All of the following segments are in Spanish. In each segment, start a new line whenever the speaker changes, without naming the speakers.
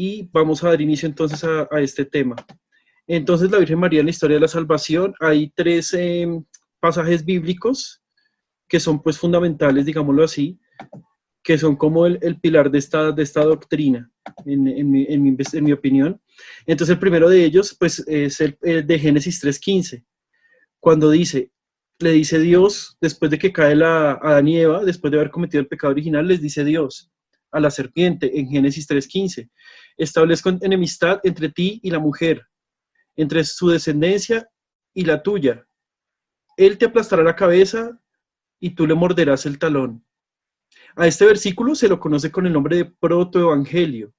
y vamos a dar inicio entonces a este tema. Entonces, la Virgen María en la historia de la salvación, hay tres pasajes bíblicos que son pues fundamentales, digámoslo así, que son como el pilar de esta doctrina, en mi opinión. Entonces, el primero de ellos pues es el de Génesis 3:15, cuando le dice Dios, después de que cae Adán y Eva, después de haber cometido el pecado original, les dice Dios a la serpiente en Génesis 3:15, establezco enemistad entre ti y la mujer, entre su descendencia y la tuya. Él te aplastará la cabeza y tú le morderás el talón. A este versículo se lo conoce con el nombre de protoevangelio.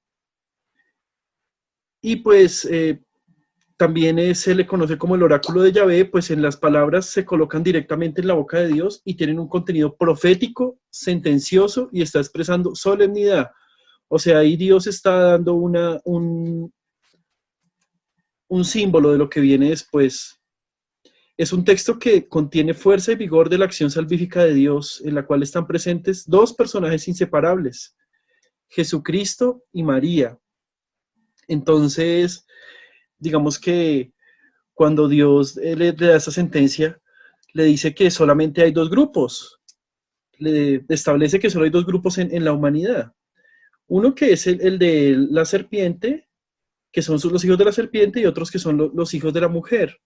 Y pues también se le conoce como el oráculo de Yahvé, pues en las palabras se colocan directamente en la boca de Dios y tienen un contenido profético, sentencioso y está expresando solemnidad. O sea, ahí Dios está dando un símbolo de lo que viene después. Es un texto que contiene fuerza y vigor de la acción salvífica de Dios, en la cual están presentes dos personajes inseparables, Jesucristo y María. Entonces, digamos que cuando Dios le da esa sentencia, le dice que solamente hay dos grupos, le establece que solo hay dos grupos en la humanidad. Uno que es el de la serpiente, que son los hijos de la serpiente, y otros que son los hijos de la mujer.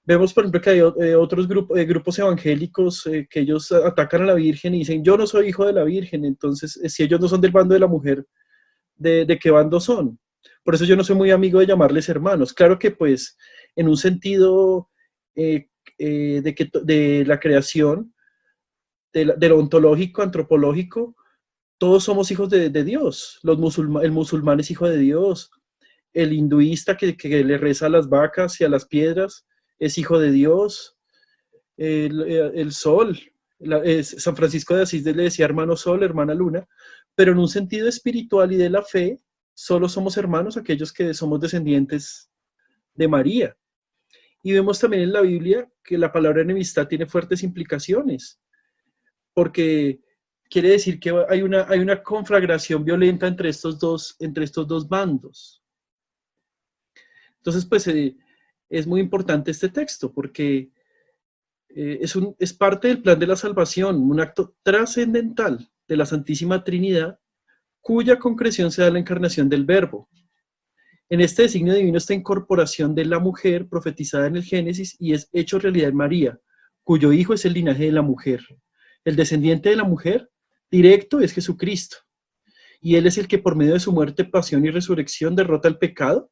Vemos, por ejemplo, que hay otros grupos evangélicos que ellos atacan a la Virgen y dicen, yo no soy hijo de la Virgen, entonces si ellos no son del bando de la mujer, ¿de qué bando son? Por eso yo no soy muy amigo de llamarles hermanos. Claro que pues en un sentido de la creación, de lo ontológico, antropológico, todos somos hijos de Dios. El musulmán es hijo de Dios. El hinduista que le reza a las vacas y a las piedras es hijo de Dios. El sol, San Francisco de Asís le decía hermano sol, hermana luna, pero en un sentido espiritual y de la fe, solo somos hermanos aquellos que somos descendientes de María. Y vemos también en la Biblia que la palabra enemistad tiene fuertes implicaciones, porque quiere decir que hay una conflagración violenta entre estos dos bandos. Entonces, pues es muy importante este texto, porque es parte del plan de la salvación, un acto trascendental de la Santísima Trinidad, cuya concreción se da en la encarnación del Verbo. En este designio divino está incorporación de la mujer profetizada en el Génesis y es hecho realidad en María, cuyo hijo es el linaje de la mujer. El descendiente de la mujer directo es Jesucristo, y Él es el que por medio de su muerte, pasión y resurrección derrota el pecado,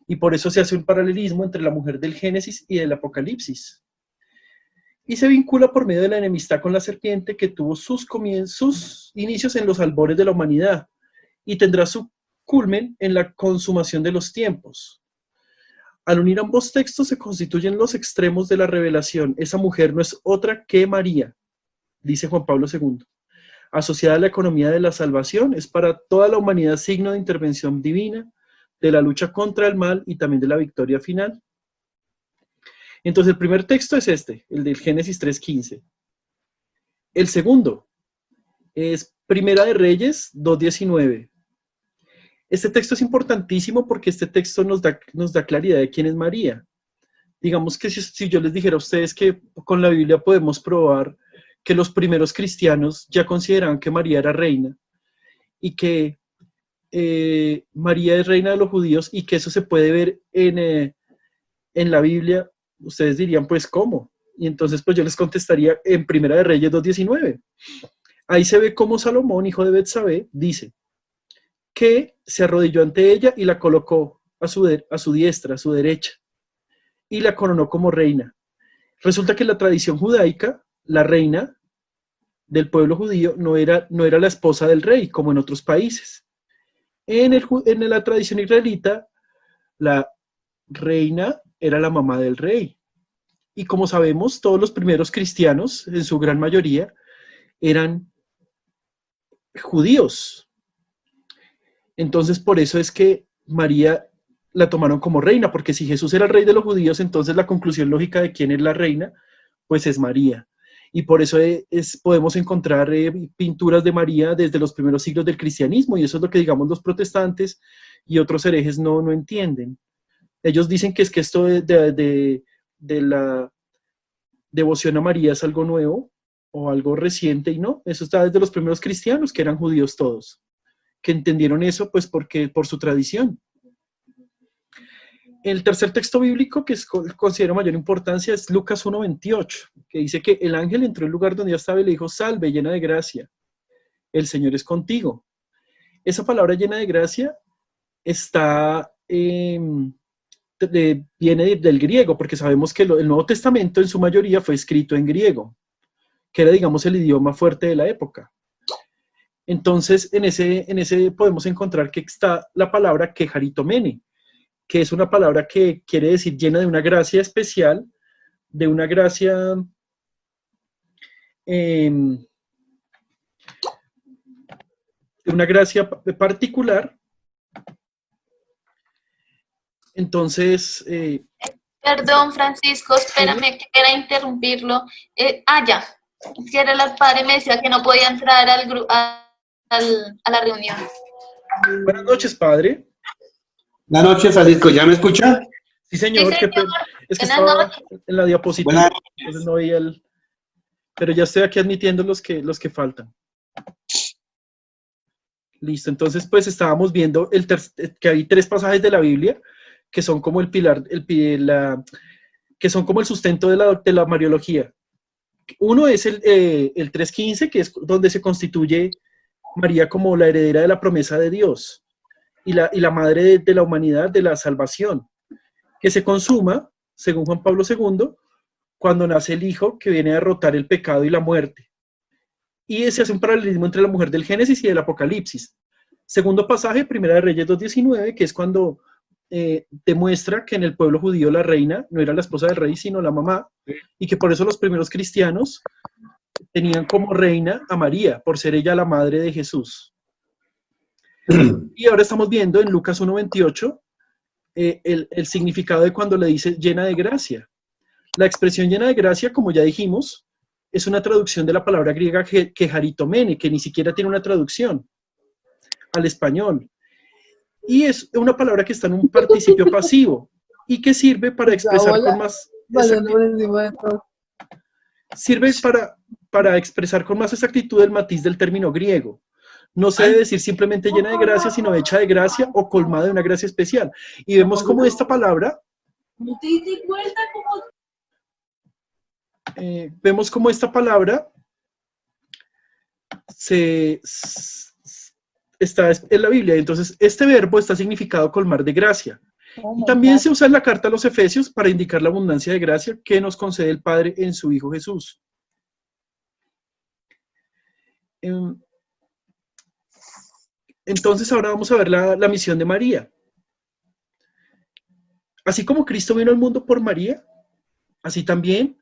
y por eso se hace un paralelismo entre la mujer del Génesis y del Apocalipsis. Y se vincula por medio de la enemistad con la serpiente que tuvo sus inicios en los albores de la humanidad y tendrá su culmen en la consumación de los tiempos. Al unir ambos textos se constituyen los extremos de la revelación. Esa mujer no es otra que María, dice Juan Pablo II. Asociada a la economía de la salvación, es para toda la humanidad signo de intervención divina, de la lucha contra el mal y también de la victoria final. Entonces el primer texto es el del Génesis 3:15. El segundo es Primera de Reyes 2:19. Este texto es importantísimo porque este texto nos da claridad de quién es María. Digamos que si yo les dijera a ustedes que con la Biblia podemos probar que los primeros cristianos ya consideraban que María era reina y que María es reina de los judíos y que eso se puede ver en la Biblia, ustedes dirían, pues, ¿cómo? Y entonces, pues yo les contestaría en Primera de Reyes 2:19. Ahí se ve cómo Salomón, hijo de Betsabé, dice que se arrodilló ante ella y la colocó a su diestra, a su derecha, y la coronó como reina. Resulta que en la tradición judaica, la reina del pueblo judío no era la esposa del rey, como en otros países. En la tradición israelita, la reina era la mamá del rey. Y como sabemos, todos los primeros cristianos, en su gran mayoría, eran judíos. Entonces, por eso es que María la tomaron como reina, porque si Jesús era el rey de los judíos, entonces la conclusión lógica de quién es la reina, pues es María. Y por eso podemos encontrar pinturas de María desde los primeros siglos del cristianismo, y eso es lo que, digamos, los protestantes y otros herejes no entienden. Ellos dicen que es que esto de la devoción a María es algo nuevo o algo reciente, y no, eso está desde los primeros cristianos, que eran judíos todos, que entendieron eso pues por su tradición. El tercer texto bíblico que considero mayor importancia es Lucas 1:28, que dice que el ángel entró en el lugar donde ella estaba y le dijo: salve, llena de gracia, el Señor es contigo. Esa palabra llena de gracia está, viene del griego, porque sabemos que el Nuevo Testamento en su mayoría fue escrito en griego, que era, digamos, el idioma fuerte de la época. Entonces, en ese podemos encontrar que está la palabra kejaritomene, que es una palabra que quiere decir llena de una gracia especial, de una gracia particular. Entonces...
Perdón, Francisco, espérame, que quería interrumpirlo. Ya, que era el padre, me decía que no podía entrar a la reunión.
Buenas noches, padre.
Buenas noches, Francisco. ¿Ya me escucha?
Sí, señor.
Sí, señor.
Es que estaba en la diapositiva, entonces no veía pero ya estoy aquí admitiendo los que faltan. Listo, entonces pues estábamos viendo que hay 3 pasajes de la Biblia que son como el pilar, que son como el sustento de la Mariología. Uno es el 3:15, que es donde se constituye María como la heredera de la promesa de Dios y la madre de la humanidad, de la salvación, que se consuma, según Juan Pablo II, cuando nace el Hijo que viene a derrotar el pecado y la muerte. Y se hace un paralelismo entre la mujer del Génesis y del Apocalipsis. Segundo pasaje, Primera de Reyes 2:19, que es cuando demuestra que en el pueblo judío la reina no era la esposa del rey, sino la mamá, y que por eso los primeros cristianos tenían como reina a María, por ser ella la madre de Jesús. Y ahora estamos viendo en Lucas 1:28 el significado de cuando le dice llena de gracia. La expresión llena de gracia, como ya dijimos, es una traducción de la palabra griega kejaritomene, que ni siquiera tiene una traducción al español. Y es una palabra que está en un participio pasivo y que sirve para expresar con más expresar con más exactitud el matiz del término griego. No se debe decir simplemente llena de gracia, sino hecha de gracia o colmada de una gracia especial. Y vemos cómo esta palabra está en la Biblia. Entonces, este verbo está significado colmar de gracia. Y también se usa en la carta a los Efesios para indicar la abundancia de gracia que nos concede el Padre en su Hijo Jesús. Entonces, ahora vamos a ver la misión de María. Así como Cristo vino al mundo por María, así también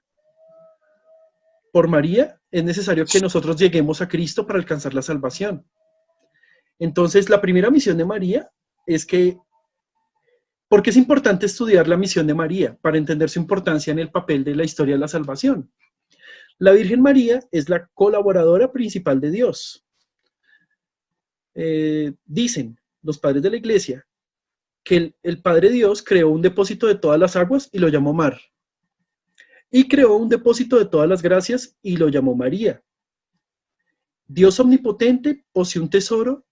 por María es necesario que nosotros lleguemos a Cristo para alcanzar la salvación. Entonces, la primera misión de María es que, ¿por qué es importante estudiar la misión de María? Para entender su importancia en el papel de la historia de la salvación. La Virgen María es la colaboradora principal de Dios. Dicen los padres de la Iglesia que el Padre Dios creó un depósito de todas las aguas y lo llamó mar. Y creó un depósito de todas las gracias y lo llamó María. Dios omnipotente posee un tesoro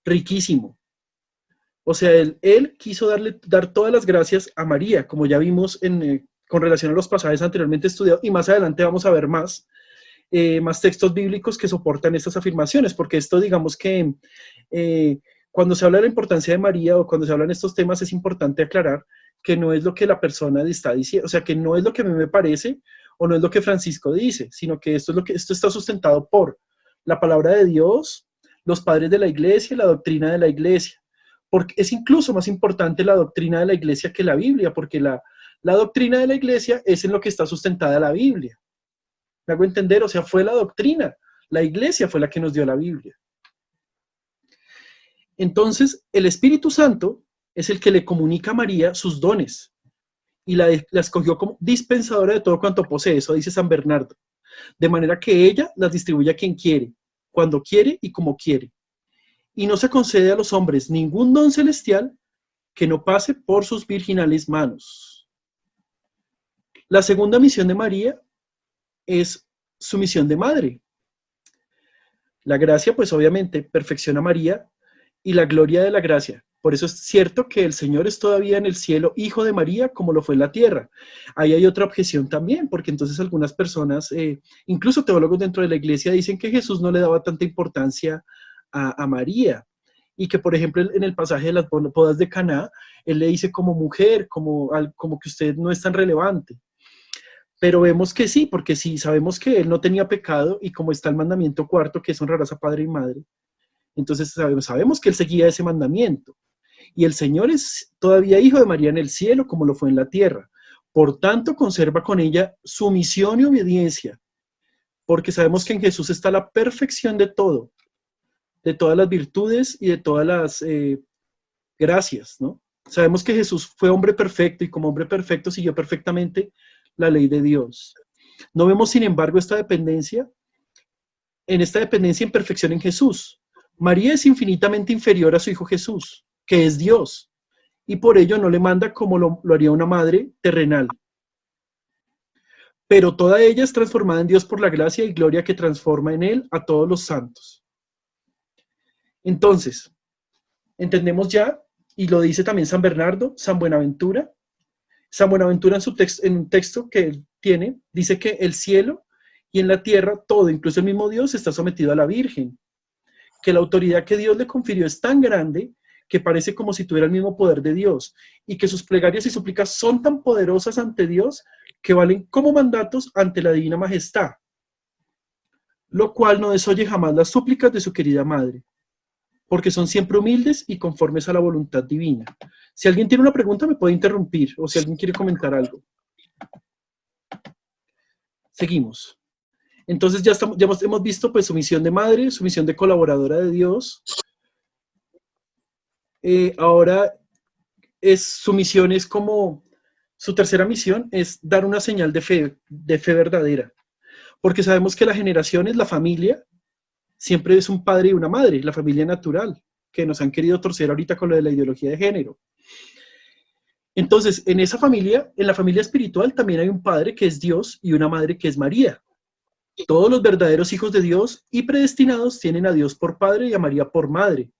riquísimo. O sea, él quiso dar todas las gracias a María, como ya vimos con relación a los pasajes anteriormente estudiados, y más adelante vamos a ver más textos bíblicos que soportan estas afirmaciones, porque esto, digamos que cuando se habla de la importancia de María o cuando se hablan estos temas, es importante aclarar que no es lo que la persona está diciendo, o sea, que no es lo que a mí me parece o no es lo que Francisco dice, sino que esto está sustentado por la palabra de Dios, los padres de la Iglesia, la doctrina de la Iglesia. Porque es incluso más importante la doctrina de la Iglesia que la Biblia, porque la doctrina de la Iglesia es en lo que está sustentada la Biblia. ¿Me hago entender? O sea, fue la doctrina, la Iglesia fue la que nos dio la Biblia. Entonces, el Espíritu Santo es el que le comunica a María sus dones y la escogió como dispensadora de todo cuanto posee, eso dice San Bernardo. de manera que ella las distribuye a quien quiere, cuando quiere y como quiere. Y no se concede a los hombres ningún don celestial que no pase por sus virginales manos. La segunda misión de María es su misión de madre. La gracia, pues obviamente, perfecciona a María y la gloria de la gracia. Por eso es cierto que el Señor es todavía en el cielo hijo de María como lo fue en la tierra. Ahí hay otra objeción también, porque entonces algunas personas, incluso teólogos dentro de la iglesia, dicen que Jesús no le daba tanta importancia a María. Y que, por ejemplo, en el pasaje de las bodas de Caná, él le dice como mujer, como que usted no es tan relevante. Pero vemos que sí, porque sí, sabemos que él no tenía pecado y como está el mandamiento cuarto, que es honrarás a padre y madre, entonces sabemos que él seguía ese mandamiento. Y el Señor es todavía hijo de María en el cielo, como lo fue en la tierra. Por tanto, conserva con ella sumisión y obediencia, porque sabemos que en Jesús está la perfección de todo, de todas las virtudes y de todas las gracias, ¿no? Sabemos que Jesús fue hombre perfecto y como hombre perfecto siguió perfectamente la ley de Dios. No vemos, sin embargo, esta dependencia en perfección en Jesús. María es infinitamente inferior a su Hijo Jesús, que es Dios, y por ello no le manda como lo haría una madre terrenal. Pero toda ella es transformada en Dios por la gracia y gloria que transforma en Él a todos los santos. Entonces, entendemos ya, y lo dice también San Bernardo, San Buenaventura. San Buenaventura en un texto que él tiene, dice que el cielo y en la tierra todo, incluso el mismo Dios, está sometido a la Virgen. Que la autoridad que Dios le confirió es tan grande que parece como si tuviera el mismo poder de Dios, y que sus plegarias y súplicas son tan poderosas ante Dios que valen como mandatos ante la divina majestad, lo cual no desoye jamás las súplicas de su querida madre, porque son siempre humildes y conformes a la voluntad divina. Si alguien tiene una pregunta me puede interrumpir, o si alguien quiere comentar algo. Seguimos. Entonces hemos visto pues su misión de madre, su misión de colaboradora de Dios. Ahora su misión es como, su tercera misión es dar una señal de fe verdadera. Porque sabemos que la generación es la familia, siempre es un padre y una madre, la familia natural, que nos han querido torcer ahorita con lo de la ideología de género. Entonces, en esa familia, en la familia espiritual, también hay un padre que es Dios y una madre que es María. Todos los verdaderos hijos de Dios y predestinados tienen a Dios por padre y a María por madre.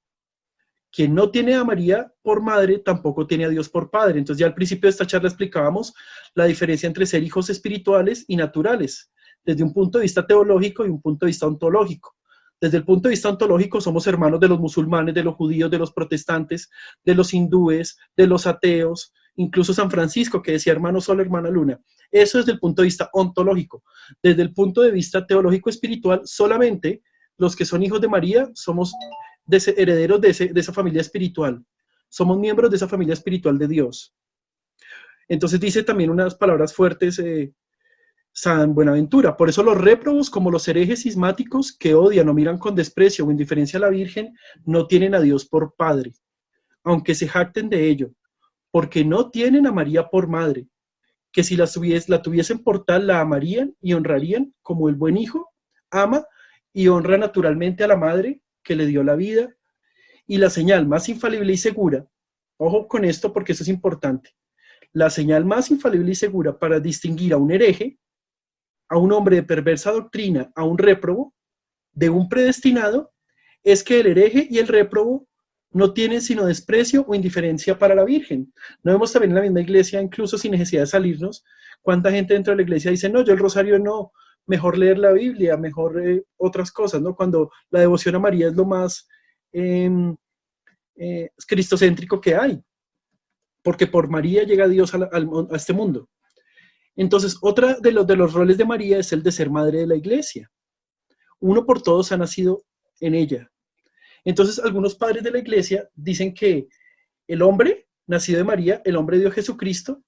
Quien no tiene a María por madre, tampoco tiene a Dios por padre. Entonces, ya al principio de esta charla explicábamos la diferencia entre ser hijos espirituales y naturales, desde un punto de vista teológico y un punto de vista ontológico. Desde el punto de vista ontológico somos hermanos de los musulmanes, de los judíos, de los protestantes, de los hindúes, de los ateos, incluso San Francisco que decía hermano sol, hermana luna. Eso desde el punto de vista ontológico. Desde el punto de vista teológico espiritual, solamente los que son hijos de María somos herederos de esa familia espiritual. Somos miembros de esa familia espiritual de Dios. Entonces dice también unas palabras fuertes San Buenaventura. Por eso los réprobos, como los herejes cismáticos que odian o miran con desprecio o indiferencia a la Virgen, no tienen a Dios por Padre, aunque se jacten de ello, porque no tienen a María por madre, que si la tuviesen por tal, la amarían y honrarían como el buen hijo ama y honra naturalmente a la madre que le dio la vida. Y la señal más infalible y segura, ojo con esto porque eso es importante, la señal más infalible y segura para distinguir a un hereje, a un hombre de perversa doctrina, a un réprobo, de un predestinado, es que el hereje y el réprobo no tienen sino desprecio o indiferencia para la Virgen. No vemos también en la misma iglesia, incluso sin necesidad de salirnos, cuánta gente dentro de la iglesia dice, no, yo el rosario no, mejor leer la Biblia, mejor otras cosas, ¿no? Cuando la devoción a María es lo más cristocéntrico que hay, porque por María llega Dios a este mundo. Entonces, otra de los roles de María es el de ser madre de la iglesia. Uno por todos ha nacido en ella. Entonces, algunos padres de la iglesia dicen que el hombre nacido de María, el hombre dio Jesucristo.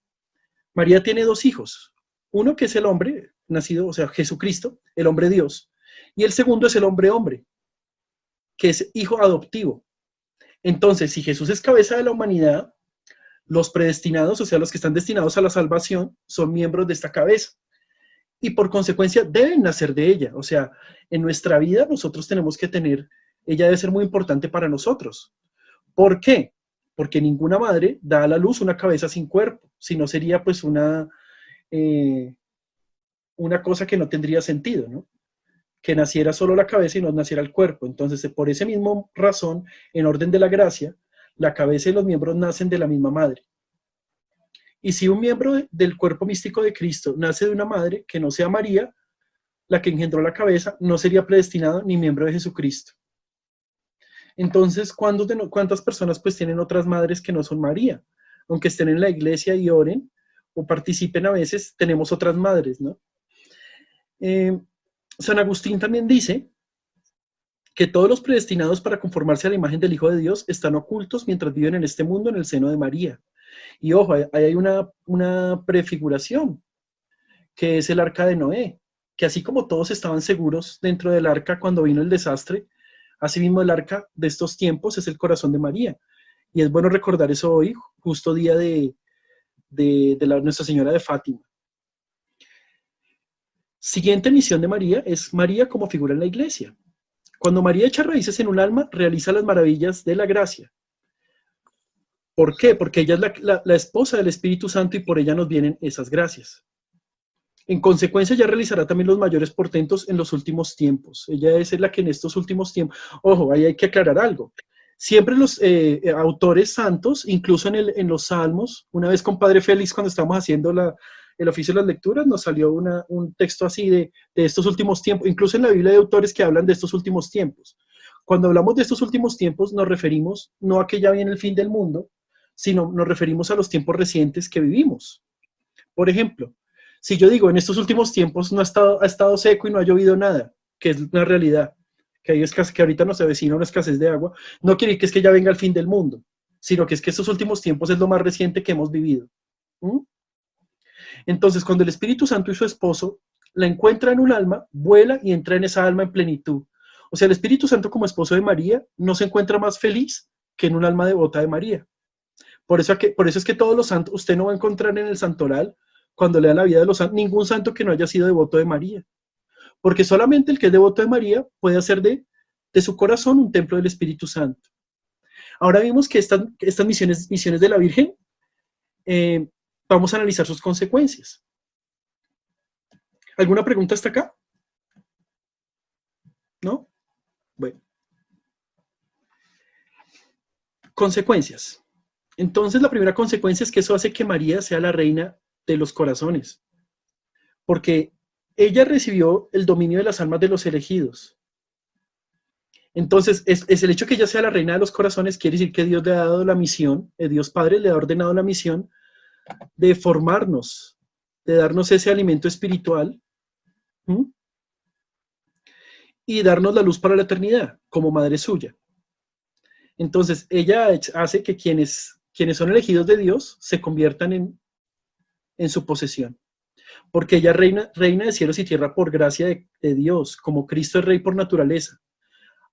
María tiene dos hijos. Uno que es el hombre nacido, o sea, Jesucristo, el hombre Dios. Y el segundo es el hombre, que es hijo adoptivo. Entonces, si Jesús es cabeza de la humanidad, los predestinados, o sea, los que están destinados a la salvación, son miembros de esta cabeza. y por consecuencia deben nacer de ella. O sea, en nuestra vida nosotros tenemos que tener, ella debe ser muy importante para nosotros. ¿Por qué? Porque ninguna madre da a la luz una cabeza sin cuerpo, si no sería pues una cosa que no tendría sentido, ¿no? Que naciera solo la cabeza y no naciera el cuerpo. Entonces, por esa misma razón, en orden de la gracia, la cabeza y los miembros nacen de la misma madre. Y si un miembro del cuerpo místico de Cristo nace de una madre que no sea María, la que engendró la cabeza, no sería predestinado ni miembro de Jesucristo. Entonces, ¿cuántas personas pues tienen otras madres que no son María? Aunque estén en la iglesia y oren o participen a veces, tenemos otras madres, ¿no? San Agustín también dice que todos los predestinados para conformarse a la imagen del Hijo de Dios están ocultos mientras viven en este mundo en el seno de María. Y ojo, ahí hay una prefiguración, que es el arca de Noé, que así como todos estaban seguros dentro del arca cuando vino el desastre, asimismo el arca de estos tiempos es el corazón de María. Y es bueno recordar eso hoy, justo día de Nuestra Señora de Fátima. Siguiente misión de María es María como figura en la iglesia. Cuando María echa raíces en un alma, realiza las maravillas de la gracia. ¿Por qué? Porque ella es la esposa del Espíritu Santo y por ella nos vienen esas gracias. En consecuencia, ella realizará también los mayores portentos en los últimos tiempos. Ella es la que en estos últimos tiempos... Ojo, ahí hay que aclarar algo. Siempre los autores santos, incluso en los salmos, una vez con Padre Félix, cuando estábamos haciendo el oficio de las lecturas, nos salió un texto así de estos últimos tiempos, incluso en la Biblia hay autores que hablan de estos últimos tiempos. Cuando hablamos de estos últimos tiempos, nos referimos no a que ya viene el fin del mundo, sino nos referimos a los tiempos recientes que vivimos. Por ejemplo, si yo digo, en estos últimos tiempos no ha estado seco y no ha llovido nada, que es una realidad, que ahorita nos avecina una escasez de agua, no quiere decir que es que ya venga el fin del mundo, sino que es que estos últimos tiempos es lo más reciente que hemos vivido. Entonces, cuando el Espíritu Santo y su esposo la encuentran en un alma, vuela y entra en esa alma en plenitud. O sea, el Espíritu Santo como esposo de María no se encuentra más feliz que en un alma devota de María. Por eso es que todos los santos, usted no va a encontrar en el santoral, cuando lea la vida de los santos, ningún santo que no haya sido devoto de María. Porque solamente el que es devoto de María puede hacer de su corazón un templo del Espíritu Santo. Ahora vimos que estas misiones de la Virgen, vamos a analizar sus consecuencias. ¿Alguna pregunta hasta acá? ¿No? Bueno. Consecuencias. Entonces, la primera consecuencia es que eso hace que María sea la reina de los corazones. Porque ella recibió el dominio de las almas de los elegidos. Entonces, es el hecho que ella sea la reina de los corazones, quiere decir que Dios le ha dado la misión, Dios Padre le ha ordenado la misión de formarnos, de darnos ese alimento espiritual, y darnos la luz para la eternidad, como madre suya. Entonces, ella hace que quienes son elegidos de Dios se conviertan en su posesión. Porque ella reina de cielos y tierra por gracia de Dios, como Cristo es rey por naturaleza.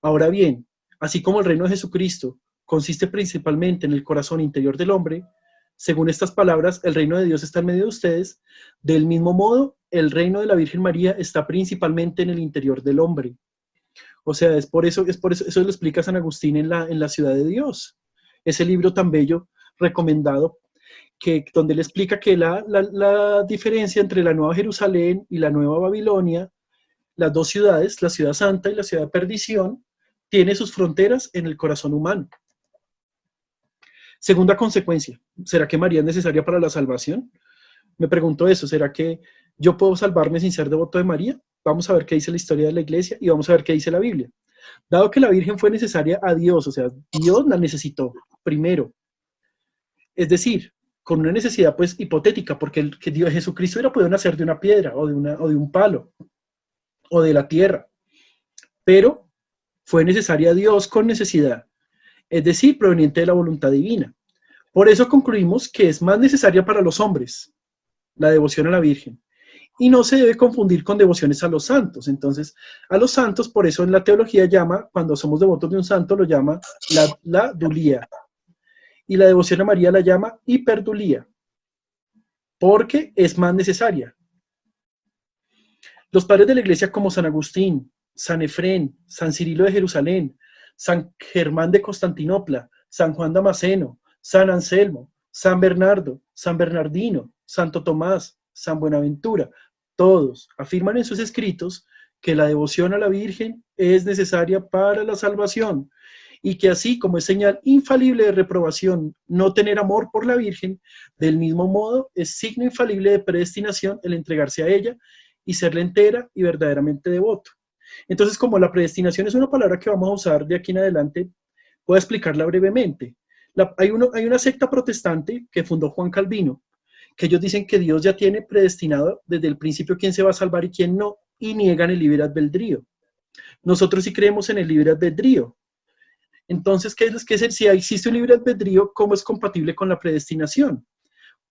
Ahora bien, así como el reino de Jesucristo consiste principalmente en el corazón interior del hombre, según estas palabras, el reino de Dios está en medio de ustedes, del mismo modo, el reino de la Virgen María está principalmente en el interior del hombre. O sea, es por eso lo explica San Agustín en la Ciudad de Dios. Ese libro tan bello, recomendado, donde él explica que la diferencia entre la Nueva Jerusalén y la Nueva Babilonia, las dos ciudades, la ciudad santa y la ciudad de perdición, tiene sus fronteras en el corazón humano. Segunda consecuencia, ¿será que María es necesaria para la salvación? Me pregunto eso, ¿será que yo puedo salvarme sin ser devoto de María? Vamos a ver qué dice la historia de la iglesia y vamos a ver qué dice la Biblia. Dado que la Virgen fue necesaria a Dios, o sea, Dios la necesitó primero. Es decir, con una necesidad pues hipotética, porque Dios Jesucristo hubiera podido nacer de una piedra o de un palo o de la tierra, pero fue necesaria a Dios con necesidad, es decir, proveniente de la voluntad divina. Por eso concluimos que es más necesaria para los hombres la devoción a la Virgen. Y no se debe confundir con devociones a los santos. Entonces, a los santos, por eso en la teología llama, cuando somos devotos de un santo, lo llama la dulía. Y la devoción a María la llama hiperdulía, porque es más necesaria. Los padres de la iglesia como San Agustín, San Efrén, San Cirilo de Jerusalén, San Germán de Constantinopla, San Juan Damasceno, San Anselmo, San Bernardo, San Bernardino, Santo Tomás, San Buenaventura, todos afirman en sus escritos que la devoción a la Virgen es necesaria para la salvación y que así como es señal infalible de reprobación no tener amor por la Virgen, del mismo modo es signo infalible de predestinación el entregarse a ella y serle entera y verdaderamente devoto. Entonces, como la predestinación es una palabra que vamos a usar de aquí en adelante, voy a explicarla brevemente. Hay una secta protestante que fundó Juan Calvino, que ellos dicen que Dios ya tiene predestinado desde el principio quién se va a salvar y quién no, y niegan el libre albedrío. Nosotros sí creemos en el libre albedrío. Entonces, si existe un libre albedrío, ¿cómo es compatible con la predestinación?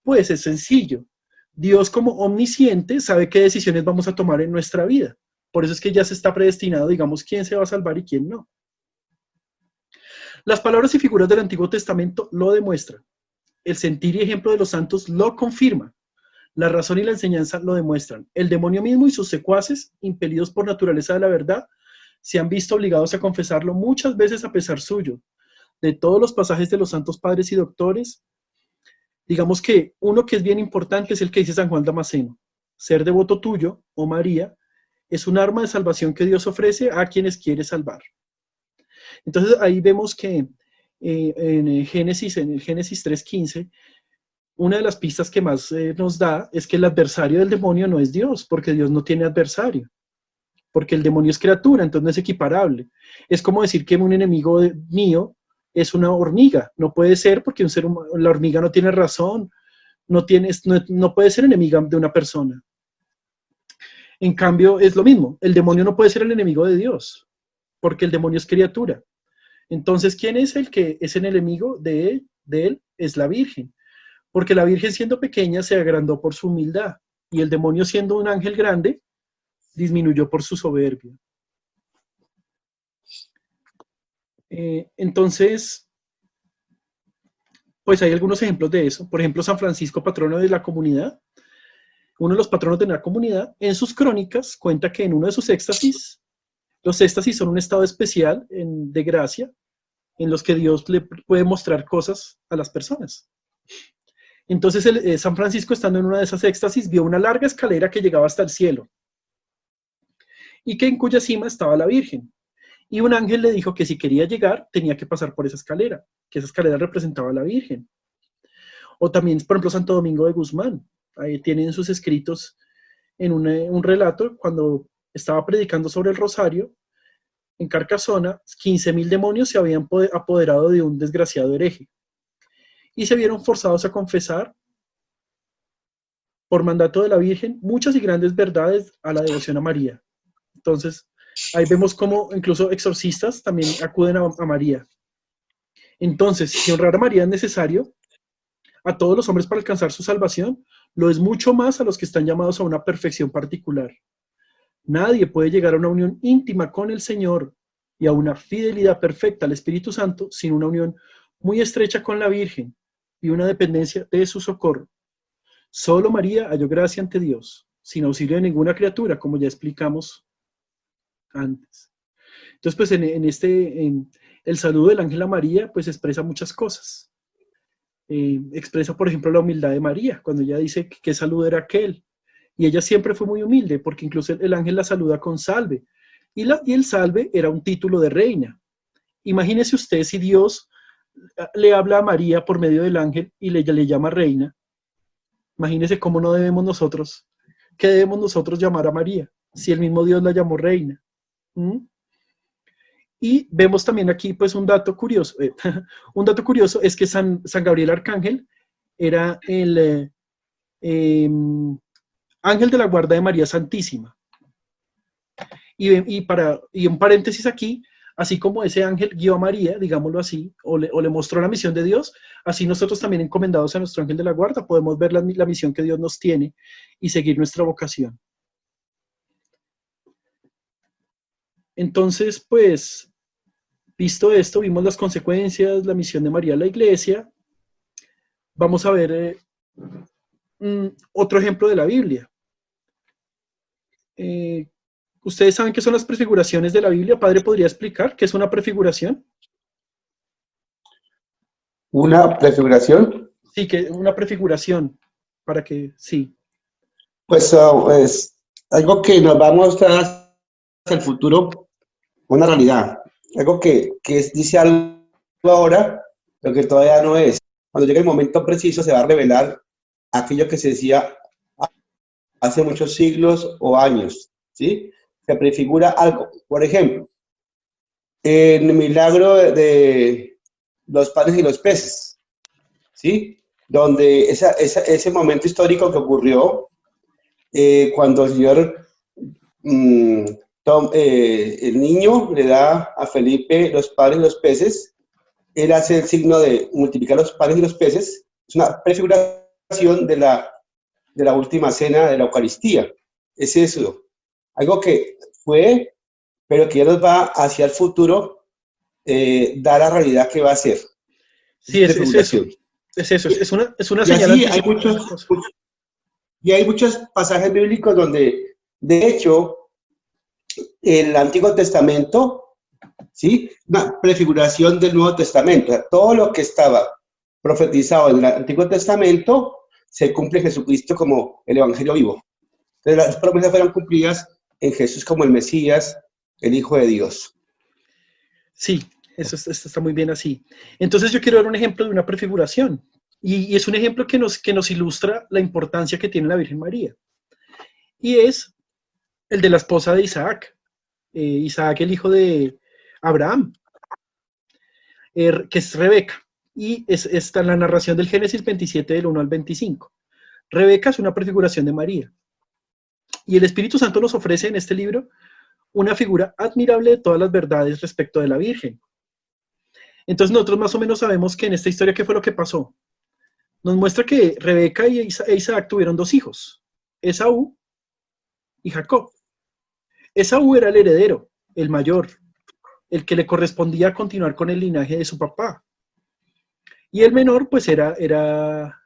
Pues es sencillo. Dios, como omnisciente, sabe qué decisiones vamos a tomar en nuestra vida. Por eso es que ya se está predestinado, digamos, quién se va a salvar y quién no. Las palabras y figuras del Antiguo Testamento lo demuestran. El sentir y ejemplo de los santos lo confirma. La razón y la enseñanza lo demuestran. El demonio mismo y sus secuaces, impelidos por naturaleza de la verdad, se han visto obligados a confesarlo muchas veces a pesar suyo. De todos los pasajes de los santos padres y doctores, digamos que uno que es bien importante es el que dice San Juan Damasceno. Ser devoto tuyo, oh María, es un arma de salvación que Dios ofrece a quienes quiere salvar. Entonces ahí vemos que en el Génesis 3:15, una de las pistas que más nos da es que el adversario del demonio no es Dios, porque Dios no tiene adversario, porque el demonio es criatura, entonces no es equiparable. Es como decir que un enemigo mío es una hormiga, no puede ser porque la hormiga no tiene razón, no puede ser enemiga de una persona. En cambio, es lo mismo, el demonio no puede ser el enemigo de Dios, porque el demonio es criatura. Entonces, ¿quién es el que es el enemigo de él? Es la Virgen. Porque la Virgen siendo pequeña se agrandó por su humildad y el demonio siendo un ángel grande disminuyó por su soberbia. Entonces, pues hay algunos ejemplos de eso. Por ejemplo, San Francisco, patrono de la comunidad, uno de los patronos de la comunidad, en sus crónicas cuenta que en uno de sus éxtasis, los éxtasis son un estado especial de gracia en los que Dios le puede mostrar cosas a las personas. Entonces San Francisco, estando en una de esas éxtasis, vio una larga escalera que llegaba hasta el cielo y que en cuya cima estaba la Virgen. Y un ángel le dijo que si quería llegar tenía que pasar por esa escalera, que esa escalera representaba a la Virgen. O también, por ejemplo, Santo Domingo de Guzmán, ahí tienen sus escritos en un relato cuando estaba predicando sobre el rosario. En Carcasona, 15.000 demonios se habían apoderado de un desgraciado hereje y se vieron forzados a confesar por mandato de la Virgen muchas y grandes verdades a la devoción a María. Entonces, ahí vemos cómo incluso exorcistas también acuden a María. Entonces, si honrar a María es necesario a todos los hombres para alcanzar su salvación, lo es mucho más a los que están llamados a una perfección particular. Nadie puede llegar a una unión íntima con el Señor y a una fidelidad perfecta al Espíritu Santo sin una unión muy estrecha con la Virgen y una dependencia de su socorro. Solo María halló gracia ante Dios, sin auxilio de ninguna criatura, como ya explicamos antes. Entonces, pues en el saludo del ángel a María, pues expresa muchas cosas. Expresa, por ejemplo, la humildad de María, cuando ella dice que qué saludo era aquel. Y ella siempre fue muy humilde, porque incluso el ángel la saluda con salve. Y el salve era un título de reina. Imagínese usted si Dios le habla a María por medio del ángel y le llama reina. Imagínese cómo no debemos nosotros, ¿qué debemos nosotros llamar a María? Si el mismo Dios la llamó reina. Y vemos también aquí pues un dato curioso. Un dato curioso es que San Gabriel Arcángel era el ángel de la guarda de María Santísima. Y un paréntesis aquí, así como ese ángel guió a María, digámoslo así, o le mostró la misión de Dios, así nosotros también encomendados a nuestro ángel de la guarda podemos ver la misión que Dios nos tiene y seguir nuestra vocación. Entonces, pues, visto esto, vimos las consecuencias, la misión de María a la Iglesia. Vamos a ver otro ejemplo de la Biblia. ¿Ustedes saben qué son las prefiguraciones de la Biblia? ¿Padre podría explicar qué es una prefiguración?
¿Una prefiguración?
Sí, que una prefiguración, para que, sí.
Pues es algo que nos va a mostrar hacia el futuro, una realidad. Algo que dice algo ahora, pero que todavía no es. Cuando llegue el momento preciso se va a revelar aquello que se decía hace muchos siglos o años, ¿sí? Se prefigura algo. Por ejemplo, en el milagro de los panes y los peces, ¿sí? Donde ese momento histórico que ocurrió cuando el Señor, el niño le da a Felipe los panes y los peces, él hace el signo de multiplicar los panes y los peces, es una prefiguración de la última cena de la Eucaristía. Es eso, algo que fue, pero que ya nos va hacia el futuro, dar la realidad que va a ser.
Sí, es eso. Es eso, es una señal.
Así hay muchos pasajes bíblicos donde, de hecho, el Antiguo Testamento, ¿sí? Una prefiguración del Nuevo Testamento. O sea, todo lo que estaba profetizado en el Antiguo Testamento se cumple en Jesucristo como el Evangelio vivo. Entonces, las promesas fueron cumplidas en Jesús como el Mesías, el Hijo de Dios.
Sí, eso está muy bien así. Entonces yo quiero dar un ejemplo de una prefiguración. Y es un ejemplo que nos ilustra la importancia que tiene la Virgen María. Y es el de la esposa de Isaac. Isaac, el hijo de Abraham, que es Rebeca. Y está en la narración del Génesis 27, del 1 al 25. Rebeca es una prefiguración de María. Y el Espíritu Santo nos ofrece en este libro una figura admirable de todas las verdades respecto de la Virgen. Entonces nosotros más o menos sabemos que en esta historia, ¿qué fue lo que pasó? Nos muestra que Rebeca e Isaac tuvieron dos hijos, Esaú y Jacob. Esaú era el heredero, el mayor, el que le correspondía continuar con el linaje de su papá. Y el menor, pues, era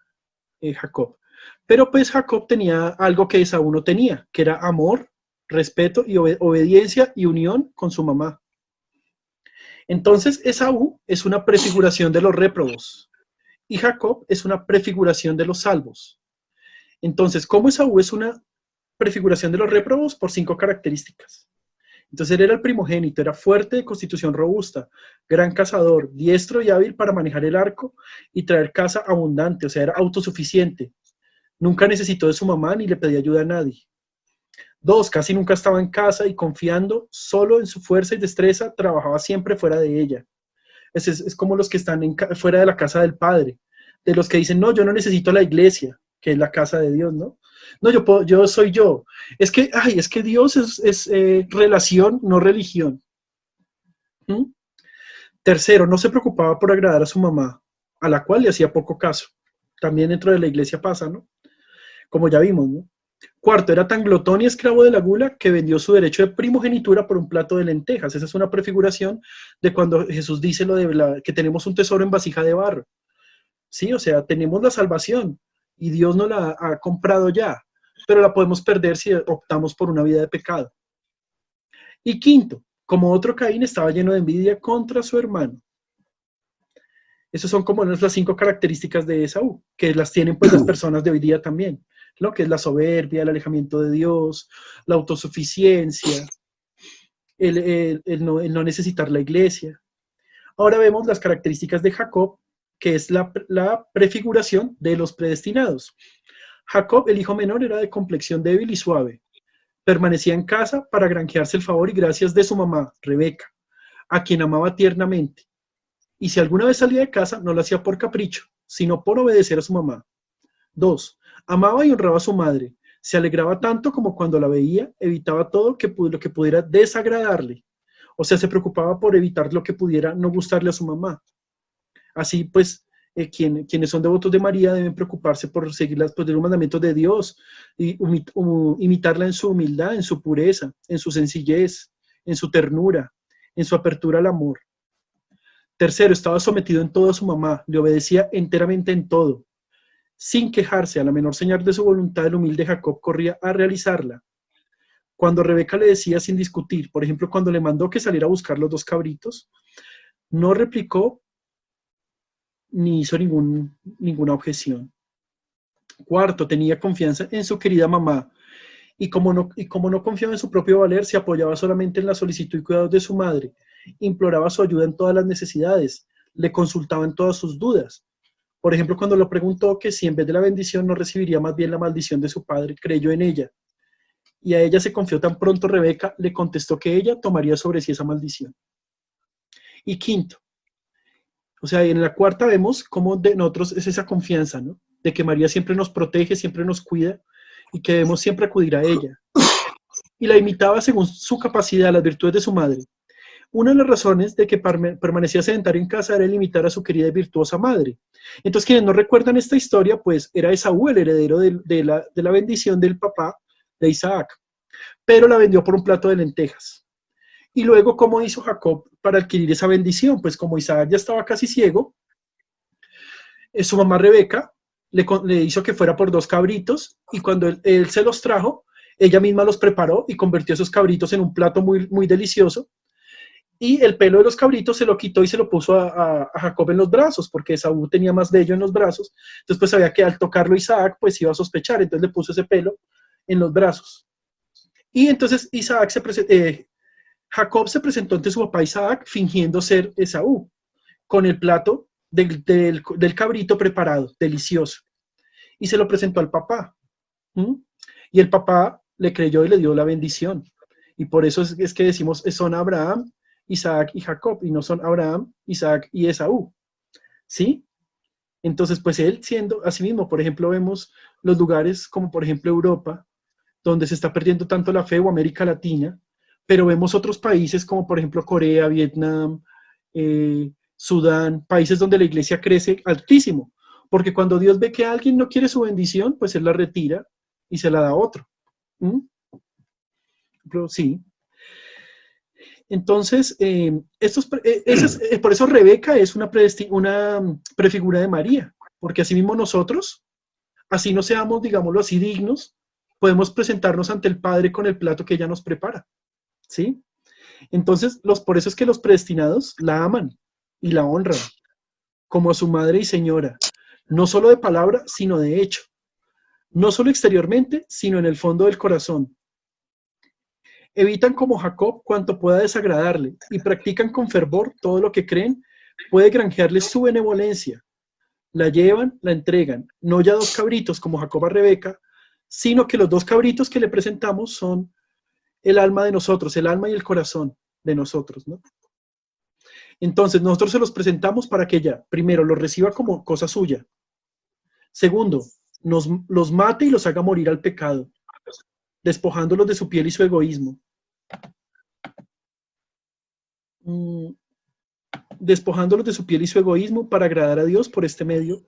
Jacob. Pero pues Jacob tenía algo que Esaú no tenía, que era amor, respeto y obediencia y unión con su mamá. Entonces Esaú es una prefiguración de los réprobos y Jacob es una prefiguración de los salvos. Entonces, ¿cómo Esaú es una prefiguración de los réprobos? Por 5 características. Entonces él era el primogénito, era fuerte, de constitución robusta, gran cazador, diestro y hábil para manejar el arco y traer caza abundante, o sea, era autosuficiente. Nunca necesitó de su mamá ni le pedía ayuda a nadie. 2, casi nunca estaba en casa y confiando solo en su fuerza y destreza, trabajaba siempre fuera de ella. Es como los que están fuera de la casa del Padre, de los que dicen, no, yo no necesito la iglesia, que es la casa de Dios, ¿no? No, yo soy yo. Es que Dios es relación, no religión. ¿Mm? Tercero, no se preocupaba por agradar a su mamá, a la cual le hacía poco caso. También dentro de la iglesia pasa, ¿no? Como ya vimos, ¿no? Cuarto, era tan glotón y esclavo de la gula que vendió su derecho de primogenitura por un plato de lentejas. Esa es una prefiguración de cuando Jesús dice lo de que tenemos un tesoro en vasija de barro. Sí, o sea, tenemos la salvación y Dios nos la ha comprado ya, pero la podemos perder si optamos por una vida de pecado. Y quinto, como otro Caín, estaba lleno de envidia contra su hermano. Esas son como las 5 características de Esaú, que las tienen pues las personas de hoy día también, ¿no? Que es la soberbia, el alejamiento de Dios, la autosuficiencia, el no necesitar la iglesia. Ahora vemos las características de Jacob, que es la prefiguración de los predestinados. Jacob, el hijo menor, era de complexión débil y suave. Permanecía en casa para granjearse el favor y gracias de su mamá, Rebeca, a quien amaba tiernamente. Y si alguna vez salía de casa, no lo hacía por capricho, sino por obedecer a su mamá. 2. Amaba y honraba a su madre. Se alegraba tanto como cuando la veía, evitaba todo lo que pudiera desagradarle. O sea, se preocupaba por evitar lo que pudiera no gustarle a su mamá. Así pues, quienes son devotos de María deben preocuparse por seguir los mandamientos de Dios y imitarla en su humildad, en su pureza, en su sencillez, en su ternura, en su apertura al amor. Tercero, estaba sometido en todo a su mamá, le obedecía enteramente en todo. Sin quejarse, a la menor señal de su voluntad, el humilde Jacob corría a realizarla. cuando Rebeca le decía sin discutir, por ejemplo, cuando le mandó que saliera a buscar los 2 cabritos, no replicó ni hizo ninguna objeción. Cuarto, tenía confianza en su querida mamá, y como no confiaba en su propio valer, se apoyaba solamente en la solicitud y cuidados de su madre, imploraba su ayuda en todas las necesidades, le consultaba en todas sus dudas. Por ejemplo, cuando le preguntó que si en vez de la bendición no recibiría más bien la maldición de su padre, creyó en ella. Y a ella se confió tan pronto. Rebeca le contestó que ella tomaría sobre sí esa maldición. Y quinto, o sea, en la cuarta vemos cómo de nosotros es esa confianza, ¿no? De que María siempre nos protege, siempre nos cuida y que debemos siempre acudir a ella. Y la imitaba según su capacidad, las virtudes de su madre. Una de las razones de que permanecía sedentario en casa era el imitar a su querida y virtuosa madre. Entonces, quienes no recuerdan esta historia, pues era Esaú el heredero de la bendición del papá de Isaac, pero la vendió por un plato de lentejas. Y luego, ¿cómo hizo Jacob para adquirir esa bendición? Pues como Isaac ya estaba casi ciego, su mamá Rebeca le hizo que fuera por 2 cabritos, y cuando él se los trajo, ella misma los preparó y convirtió esos cabritos en un plato muy, muy delicioso. Y el pelo de los cabritos se lo quitó y se lo puso a Jacob en los brazos, porque Esaú tenía más vello en los brazos. Entonces, pues sabía que al tocarlo Isaac, pues iba a sospechar. Entonces le puso ese pelo en los brazos. Y entonces Jacob se presentó ante su papá Isaac fingiendo ser Esaú, con el plato del cabrito preparado, delicioso. Y se lo presentó al papá. Y el papá le creyó y le dio la bendición. Y por eso es que decimos, son Abraham, Isaac y Jacob, y no son Abraham, Isaac y Esaú, ¿sí? Entonces, pues él siendo así mismo, por ejemplo, vemos los lugares como por ejemplo Europa, donde se está perdiendo tanto la fe, o América Latina, pero vemos otros países como por ejemplo Corea, Vietnam, Sudán, países donde la iglesia crece altísimo, porque cuando Dios ve que alguien no quiere su bendición, pues él la retira y se la da a otro. Sí. Entonces, por eso Rebeca es una prefigura de María, porque así mismo nosotros, así no seamos, digámoslo así, dignos, podemos presentarnos ante el Padre con el plato que ella nos prepara, ¿sí? Entonces, por eso es que los predestinados la aman y la honran como a su madre y señora, no solo de palabra, sino de hecho, no solo exteriormente, sino en el fondo del corazón. Evitan como Jacob cuanto pueda desagradarle y practican con fervor todo lo que creen puede granjearles su benevolencia. La llevan, la entregan, no ya 2 cabritos como Jacob a Rebeca, sino que los 2 cabritos que le presentamos son el alma de nosotros, el alma y el corazón de nosotros, ¿no? Entonces nosotros se los presentamos para que ella, primero, los reciba como cosa suya. Segundo, los mate y los haga morir al pecado, despojándolos de su piel y su egoísmo. Despojándolos de su piel y su egoísmo para agradar a Dios por este medio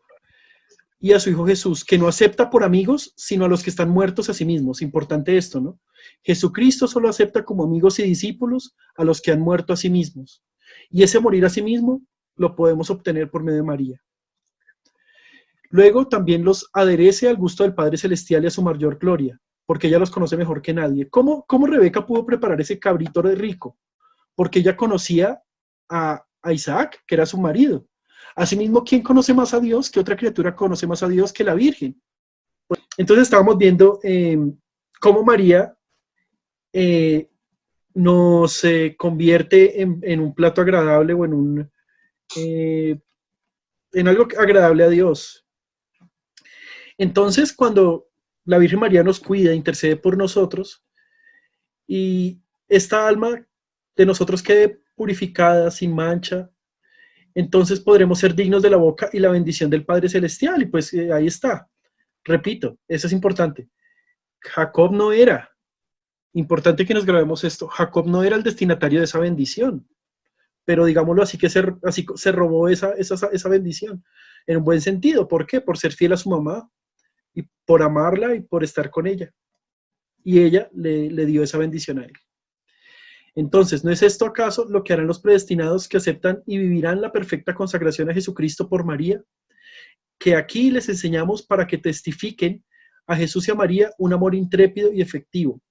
y a su Hijo Jesús, que no acepta por amigos, sino a los que están muertos a sí mismos. Importante esto, ¿no? Jesucristo solo acepta como amigos y discípulos a los que han muerto a sí mismos. Y ese morir a sí mismo lo podemos obtener por medio de María. Luego también los aderece al gusto del Padre Celestial y a su mayor gloria, porque ella los conoce mejor que nadie. ¿Cómo Rebeca pudo preparar ese cabrito de rico? Porque ella conocía a Isaac, que era su marido. Asimismo, ¿quién conoce más a Dios? ¿Qué otra criatura conoce más a Dios que la Virgen? Entonces estábamos viendo cómo María nos convierte en un plato agradable o en algo agradable a Dios. Entonces, cuando la Virgen María nos cuida, intercede por nosotros, y esta alma de nosotros quede purificada, sin mancha, entonces podremos ser dignos de la boca y la bendición del Padre Celestial. Y pues ahí está. Repito, eso es importante. Jacob no era, importante que nos grabemos esto, Jacob no era el destinatario de esa bendición, pero digámoslo así, que así se robó esa bendición, en un buen sentido. ¿Por qué? Por ser fiel a su mamá, y por amarla y por estar con ella. Y ella le dio esa bendición a él. Entonces, ¿no es esto acaso lo que harán los predestinados que aceptan y vivirán la perfecta consagración a Jesucristo por María? Que aquí les enseñamos para que testifiquen a Jesús y a María un amor intrépido y efectivo.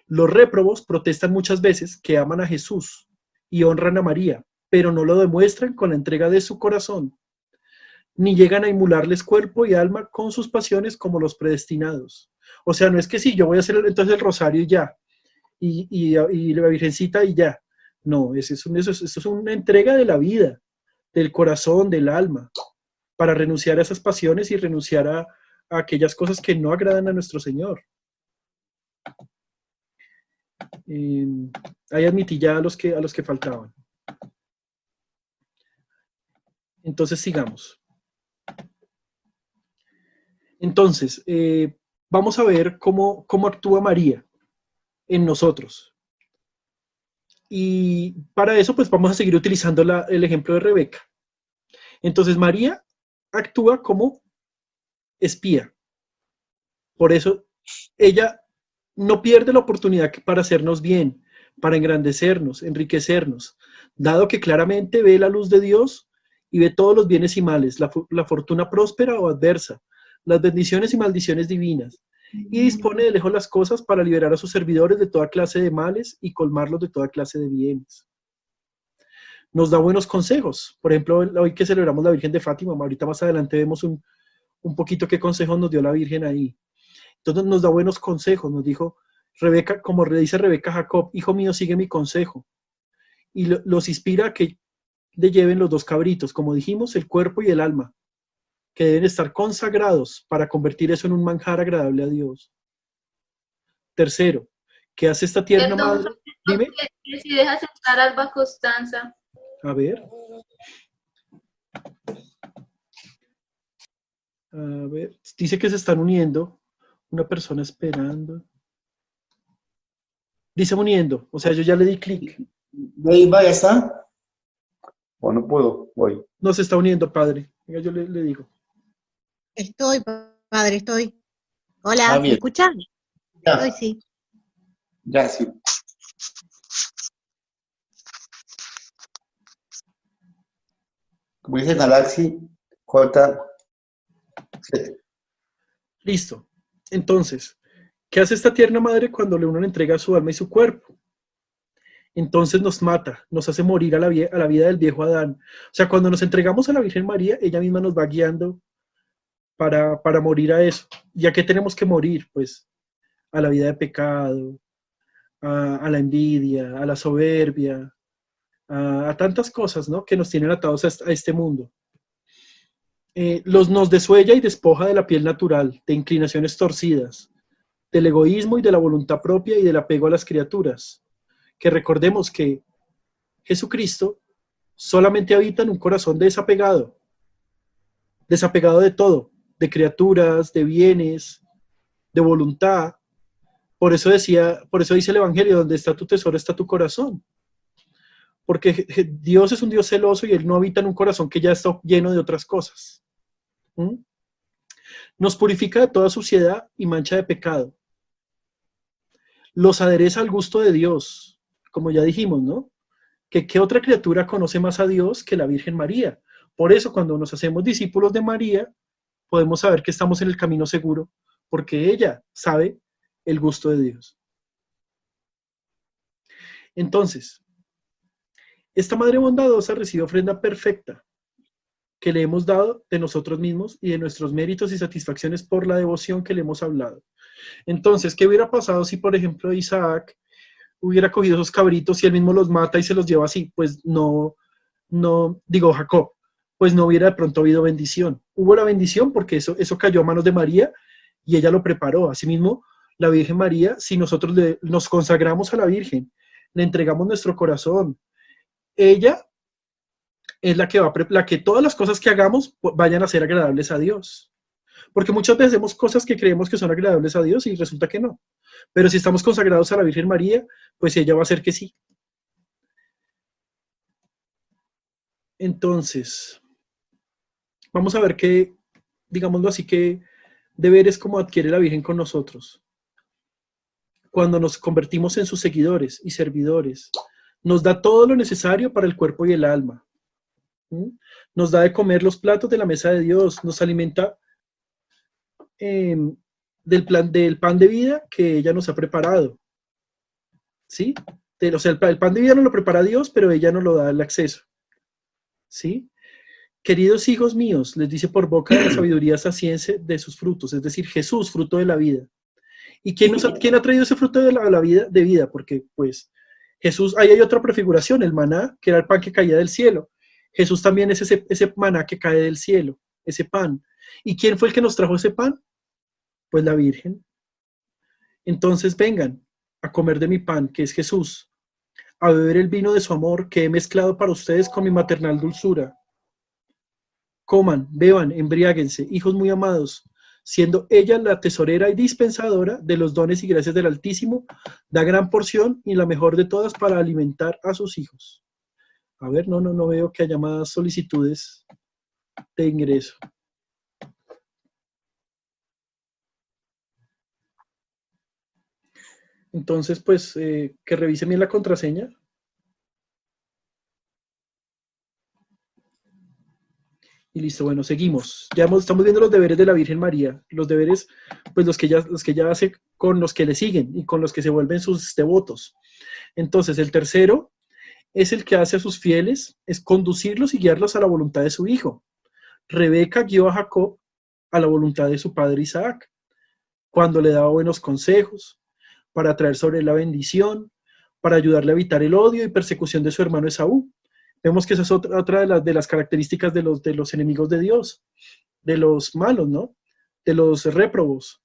Los réprobos protestan muchas veces que aman a Jesús y honran a María, pero no lo demuestran con la entrega de su corazón, ni llegan a emularles cuerpo y alma con sus pasiones como los predestinados. O sea, no es que sí, yo voy a hacer entonces el rosario y ya, y la Virgencita y ya. No, eso es una entrega de la vida, del corazón, del alma, para renunciar a esas pasiones y renunciar a aquellas cosas que no agradan a nuestro Señor. Ahí admití ya a los que faltaban. Entonces sigamos. Entonces, vamos a ver cómo actúa María en nosotros. Y para eso, pues vamos a seguir utilizando el ejemplo de Rebeca. Entonces, María actúa como espía. Por eso, ella no pierde la oportunidad para hacernos bien, para engrandecernos, enriquecernos, dado que claramente ve la luz de Dios y ve todos los bienes y males, la fortuna próspera o adversa, las bendiciones y maldiciones divinas, y dispone de lejos las cosas para liberar a sus servidores de toda clase de males y colmarlos de toda clase de bienes. Nos da buenos consejos. Por ejemplo, hoy que celebramos la Virgen de Fátima, ahorita más adelante vemos un poquito qué consejos nos dio la Virgen ahí. Entonces nos da buenos consejos, nos dijo Rebeca, como le dice Rebeca a Jacob, hijo mío, sigue mi consejo. Y los inspira a que le lleven los dos cabritos, como dijimos, el cuerpo y el alma, que deben estar consagrados para convertir eso en un manjar agradable a Dios. Tercero, que hace esta tierna
Perdón,
madre. Dime.
que si dejas entrar a Alba Costanza.
A ver. A ver, dice que se están uniendo. Una persona esperando. Dice uniendo, o sea, yo ya le di clic.
¿Ahí va, ya está? ¿O no puedo? Voy.
No se está uniendo, padre. Venga, yo le digo.
Estoy, padre, estoy. Hola, ¿me escuchan?
Ya.
Estoy, sí.
Ya, sí. Como dice Galaxy J7.
Listo. Entonces, ¿qué hace esta tierna madre cuando uno le entrega su alma y su cuerpo? Entonces nos mata, nos hace morir a la vida del viejo Adán. O sea, cuando nos entregamos a la Virgen María, ella misma nos va guiando para morir a eso. ¿Y a qué tenemos que morir? Pues a la vida de pecado, a la envidia, a la soberbia, a tantas cosas, ¿no?, que nos tienen atados a este mundo. Nos desuella y despoja de la piel natural, de inclinaciones torcidas, del egoísmo y de la voluntad propia y del apego a las criaturas. Que recordemos que Jesucristo solamente habita en un corazón desapegado de todo, de criaturas, de bienes, de voluntad. Por eso dice el Evangelio, donde está tu tesoro está tu corazón. Porque Dios es un Dios celoso y Él no habita en un corazón que ya está lleno de otras cosas. Nos purifica de toda suciedad y mancha de pecado. Los adereza al gusto de Dios, como ya dijimos, ¿no? Que ¿qué otra criatura conoce más a Dios que la Virgen María? Por eso cuando nos hacemos discípulos de María, podemos saber que estamos en el camino seguro, porque ella sabe el gusto de Dios. Entonces, esta Madre bondadosa recibe ofrenda perfecta que le hemos dado de nosotros mismos y de nuestros méritos y satisfacciones por la devoción que le hemos hablado. Entonces, ¿qué hubiera pasado si, por ejemplo, Isaac hubiera cogido esos cabritos y él mismo los mata y se los lleva así? Pues digo Jacob, pues no hubiera de pronto habido bendición. Hubo la bendición porque eso cayó a manos de María y ella lo preparó. Asimismo, la Virgen María, si nosotros nos consagramos a la Virgen, le entregamos nuestro corazón, ella es la que todas las cosas que hagamos vayan a ser agradables a Dios. Porque muchas veces hacemos cosas que creemos que son agradables a Dios y resulta que no. Pero si estamos consagrados a la Virgen María, pues ella va a hacer que sí. Entonces, vamos a ver qué, digámoslo así, qué deberes como adquiere la Virgen con nosotros. Cuando nos convertimos en sus seguidores y servidores, nos da todo lo necesario para el cuerpo y el alma. Nos da de comer los platos de la mesa de Dios, nos alimenta del pan de vida que ella nos ha preparado. ¿sí? O sea, el pan de vida nos lo prepara Dios, pero ella nos lo da el acceso, ¿sí? Queridos hijos míos, les dice por boca de la sabiduría saciense de sus frutos, es decir, Jesús, fruto de la vida. ¿Y quién ha traído ese fruto de la vida? De vida, porque pues Jesús, ahí hay otra prefiguración, el maná, que era el pan que caía del cielo. Jesús también es ese maná que cae del cielo, ese pan. ¿Y quién fue el que nos trajo ese pan? Pues la Virgen. Entonces vengan a comer de mi pan, que es Jesús, a beber el vino de su amor que he mezclado para ustedes con mi maternal dulzura. Coman, beban, embriáguense, hijos muy amados, siendo ella la tesorera y dispensadora de los dones y gracias del Altísimo, da gran porción y la mejor de todas para alimentar a sus hijos. A ver, no veo que haya más solicitudes de ingreso. Entonces, pues, que revisen bien la contraseña. Y listo, bueno, seguimos. Estamos viendo los deberes de la Virgen María. Los deberes, pues los que ella hace con los que le siguen y con los que se vuelven sus devotos. Entonces, el tercero es el que hace a sus fieles, es conducirlos y guiarlos a la voluntad de su hijo. Rebeca guió a Jacob a la voluntad de su padre Isaac, cuando le daba buenos consejos, para traer sobre él la bendición, para ayudarle a evitar el odio y persecución de su hermano Esaú. Vemos que esa es otra de las características de los enemigos de Dios, de los malos, ¿no? De los réprobos,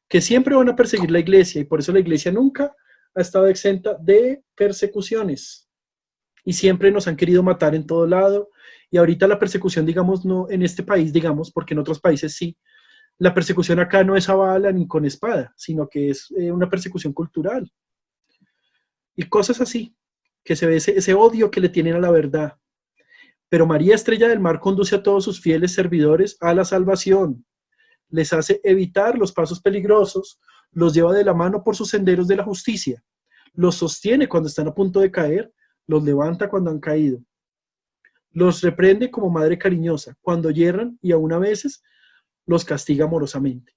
que siempre van a perseguir la iglesia, y por eso la iglesia nunca ha estado exenta de persecuciones. Y siempre nos han querido matar en todo lado, y ahorita la persecución, digamos, no en este país, digamos, porque en otros países sí, la persecución acá no es a bala ni con espada, sino que es una persecución cultural. Y cosas así, que se ve ese odio que le tienen a la verdad. Pero María Estrella del Mar conduce a todos sus fieles servidores a la salvación, les hace evitar los pasos peligrosos, los lleva de la mano por sus senderos de la justicia, los sostiene cuando están a punto de caer, los levanta cuando han caído, los reprende como madre cariñosa cuando yerran y aún a veces los castiga amorosamente.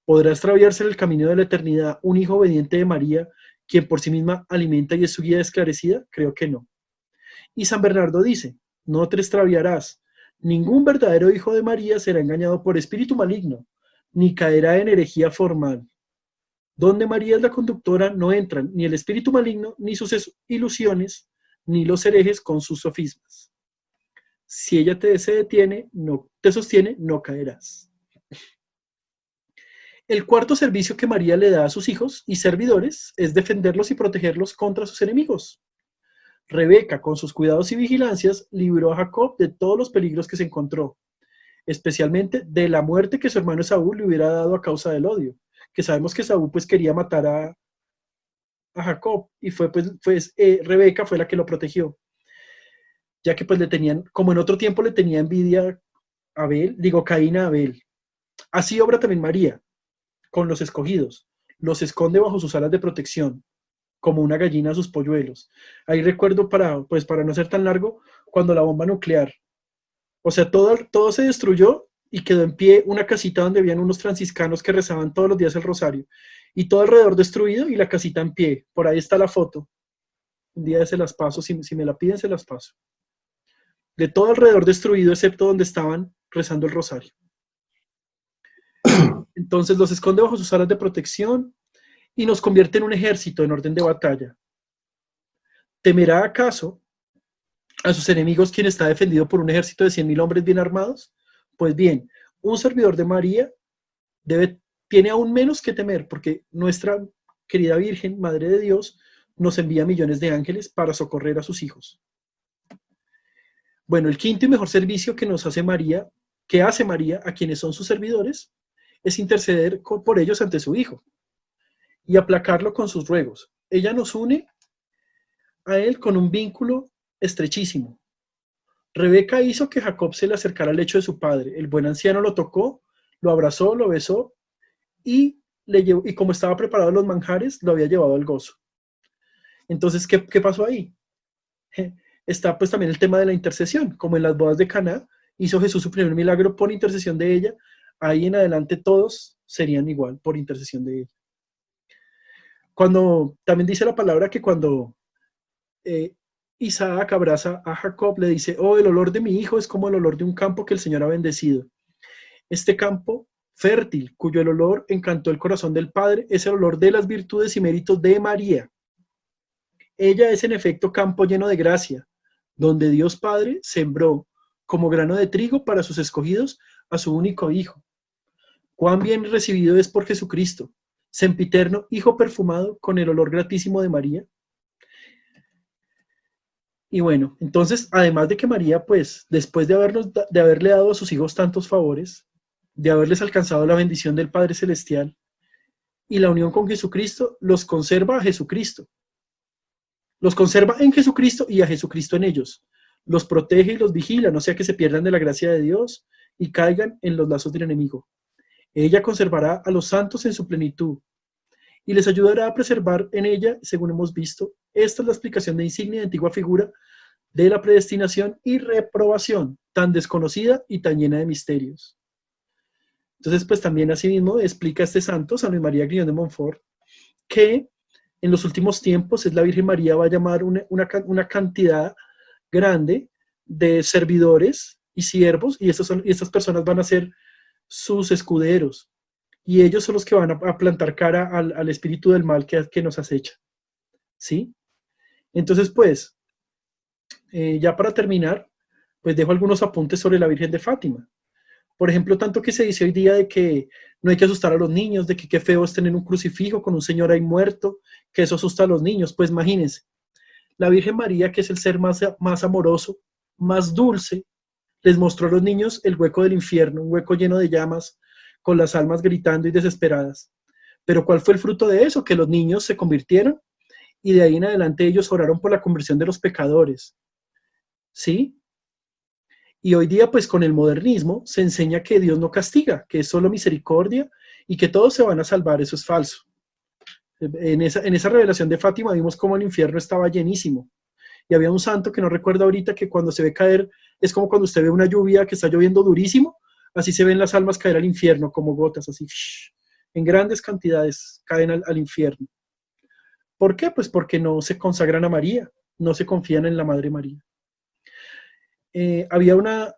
¿Podrá extraviarse en el camino de la eternidad un hijo obediente de María, quien por sí misma alimenta y es su guía esclarecida? Creo que no. Y San Bernardo dice, no te extraviarás, ningún verdadero hijo de María será engañado por espíritu maligno, ni caerá en herejía formal. Donde María es la conductora no entran ni el espíritu maligno, ni sus ilusiones, ni los herejes con sus sofismas. Si ella te sostiene, no caerás. El cuarto servicio que María le da a sus hijos y servidores es defenderlos y protegerlos contra sus enemigos. Rebeca, con sus cuidados y vigilancias, libró a Jacob de todos los peligros que se encontró, especialmente de la muerte que su hermano Esaú le hubiera dado a causa del odio, que sabemos que Esaú pues quería matar a Jacob, y Rebeca fue la que lo protegió, ya que pues le tenían, como en otro tiempo le tenía envidia a Caín a Abel. Así obra también María, con los escogidos, los esconde bajo sus alas de protección, como una gallina a sus polluelos. Ahí recuerdo, para no ser tan largo, cuando la bomba nuclear, o sea, todo se destruyó y quedó en pie una casita donde habían unos franciscanos que rezaban todos los días el rosario, y todo alrededor destruido y la casita en pie. Por ahí está la foto. Un día se las paso, si me la piden se las paso. De todo alrededor destruido, excepto donde estaban rezando el rosario. Entonces los esconde bajo sus alas de protección y nos convierte en un ejército en orden de batalla. ¿Temerá acaso a sus enemigos quien está defendido por un ejército de 100.000 hombres bien armados? Pues bien, un servidor de María tiene aún menos que temer, porque nuestra querida Virgen, Madre de Dios, nos envía millones de ángeles para socorrer a sus hijos. Bueno, el quinto y mejor servicio que hace María a quienes son sus servidores, es interceder por ellos ante su Hijo y aplacarlo con sus ruegos. Ella nos une a él con un vínculo estrechísimo. Rebeca hizo que Jacob se le acercara al lecho de su padre. El buen anciano lo tocó, lo abrazó, lo besó y como estaba preparado los manjares, lo había llevado al gozo. Entonces, ¿qué pasó ahí? Está pues también el tema de la intercesión. Como en las bodas de Caná, hizo Jesús su primer milagro por intercesión de ella. Ahí en adelante todos serían igual por intercesión de ella. cuando, también dice la palabra que cuando Isaac abraza a Jacob, le dice, oh, el olor de mi hijo es como el olor de un campo que el Señor ha bendecido. Este campo fértil, cuyo el olor encantó el corazón del Padre, es el olor de las virtudes y méritos de María. Ella es en efecto campo lleno de gracia, donde Dios Padre sembró como grano de trigo para sus escogidos a su único hijo. Cuán bien recibido es por Jesucristo, sempiterno hijo perfumado con el olor gratísimo de María. Y bueno, entonces, además de que María, pues, después de haberle dado a sus hijos tantos favores, de haberles alcanzado la bendición del Padre Celestial y la unión con Jesucristo, los conserva a Jesucristo. Los conserva en Jesucristo y a Jesucristo en ellos. Los protege y los vigila, no sea que se pierdan de la gracia de Dios y caigan en los lazos del enemigo. Ella conservará a los santos en su plenitud y les ayudará a preservar en ella, según hemos visto. Esta es la explicación de insignia de antigua figura de la predestinación y reprobación, tan desconocida y tan llena de misterios. Entonces, pues también asimismo explica este santo, San Luis María Grignion de Montfort, que en los últimos tiempos es la Virgen María va a llamar una cantidad grande de servidores y siervos, y estas personas van a ser sus escuderos, y ellos son los que van a plantar cara al espíritu del mal que nos acecha. ¿Sí? Entonces, pues, ya para terminar, pues dejo algunos apuntes sobre la Virgen de Fátima. Por ejemplo, tanto que se dice hoy día de que no hay que asustar a los niños, de que qué feo es tener un crucifijo con un señor ahí muerto, que eso asusta a los niños. Pues imagínense, la Virgen María, que es el ser más amoroso, más dulce, les mostró a los niños el hueco del infierno, un hueco lleno de llamas, con las almas gritando y desesperadas. Pero ¿cuál fue el fruto de eso? Que los niños se convirtieron y de ahí en adelante ellos oraron por la conversión de los pecadores. ¿Sí? Y hoy día, pues con el modernismo, se enseña que Dios no castiga, que es solo misericordia y que todos se van a salvar. Eso es falso. En esa revelación de Fátima vimos cómo el infierno estaba llenísimo. Y había un santo que no recuerdo ahorita que cuando se ve caer, es como cuando usted ve una lluvia que está lloviendo durísimo, así se ven las almas caer al infierno como gotas, así, en grandes cantidades caen al infierno. ¿Por qué? Pues porque no se consagran a María, no se confían en la Madre María. Había una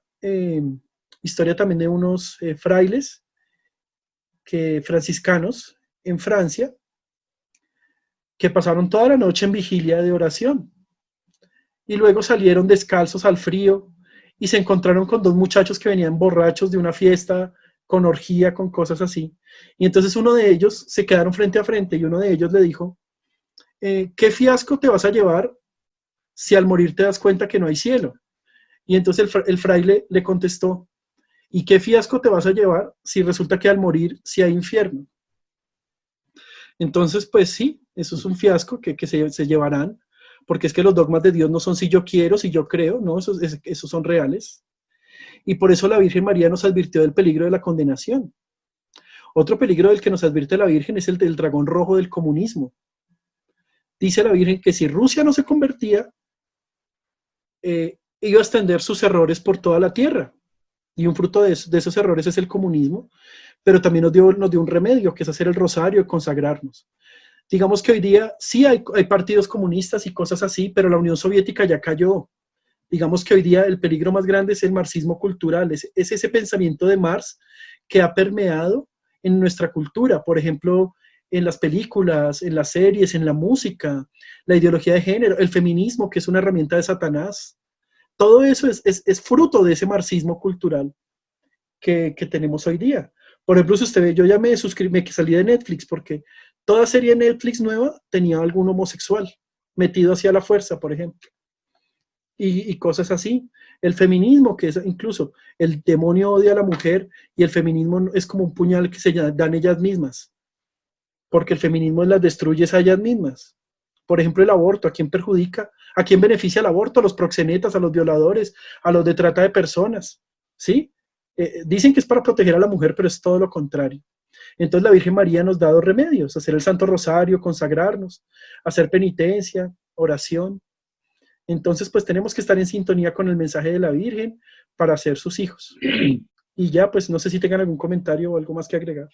historia también de unos frailes franciscanos en Francia que pasaron toda la noche en vigilia de oración y luego salieron descalzos al frío y se encontraron con dos muchachos que venían borrachos de una fiesta, con orgía, con cosas así. Y entonces uno de ellos se quedaron frente a frente y uno de ellos le dijo, ¿qué fiasco te vas a llevar si al morir te das cuenta que no hay cielo? Y entonces el fraile le contestó, ¿y qué fiasco te vas a llevar si resulta que al morir sí hay infierno? Entonces, pues sí, eso es un fiasco que se llevarán, porque es que los dogmas de Dios no son si yo quiero, si yo creo, no, esos son reales. Y por eso la Virgen María nos advirtió del peligro de la condenación. Otro peligro del que nos advierte la Virgen es el del dragón rojo del comunismo. Dice la Virgen que si Rusia no se convertía, iba a extender sus errores por toda la tierra. Y un fruto de esos errores es el comunismo, pero también nos dio un remedio, que es hacer el rosario, consagrarnos. Digamos que hoy día sí hay partidos comunistas y cosas así, pero la Unión Soviética ya cayó. Digamos que hoy día el peligro más grande es el marxismo cultural, es ese pensamiento de Marx que ha permeado en nuestra cultura, por ejemplo, en las películas, en las series, en la música, la ideología de género, el feminismo, que es una herramienta de Satanás. Todo eso es fruto de ese marxismo cultural que tenemos hoy día. Por ejemplo, si usted ve, yo ya me salí de Netflix porque toda serie de Netflix nueva tenía algún homosexual metido hacia la fuerza, por ejemplo. Y cosas así. El feminismo, que es incluso el demonio odia a la mujer y el feminismo es como un puñal que se dan ellas mismas, porque el feminismo las destruye a ellas mismas. Por ejemplo, el aborto, ¿a quién perjudica? ¿A quién beneficia el aborto? A los proxenetas, a los violadores, a los de trata de personas, ¿sí? Dicen que es para proteger a la mujer, pero es todo lo contrario. Entonces la Virgen María nos da dos remedios: hacer el Santo Rosario, consagrarnos, hacer penitencia, oración. Entonces, pues tenemos que estar en sintonía con el mensaje de la Virgen para ser sus hijos. Y ya, pues no sé si tengan algún comentario o algo más que agregar.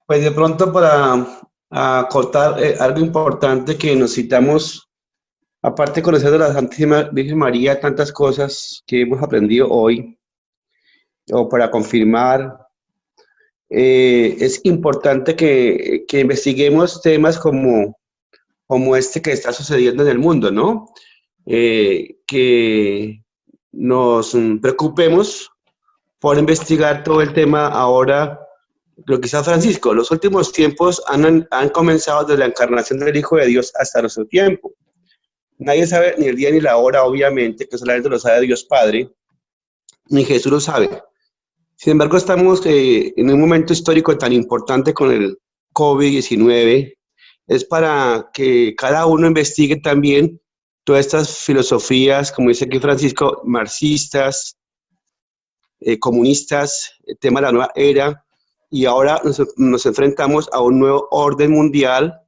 Pues de pronto para a acotar algo importante que nos citamos, aparte de conocer de la Santísima Virgen María, tantas cosas que hemos aprendido hoy, o para confirmar, es importante que investiguemos temas como este que está sucediendo en el mundo, ¿no? Que nos preocupemos por investigar todo el tema ahora, lo que San Francisco. Los últimos tiempos han comenzado desde la encarnación del Hijo de Dios hasta nuestro tiempo. Nadie sabe ni el día ni la hora, obviamente, que solamente lo sabe Dios Padre, ni Jesús lo sabe. Sin embargo, estamos en un momento histórico tan importante con el COVID-19, es para que cada uno investigue también todas estas filosofías, como dice aquí Francisco, marxistas, comunistas, el tema de la nueva era, y ahora nos enfrentamos a un nuevo orden mundial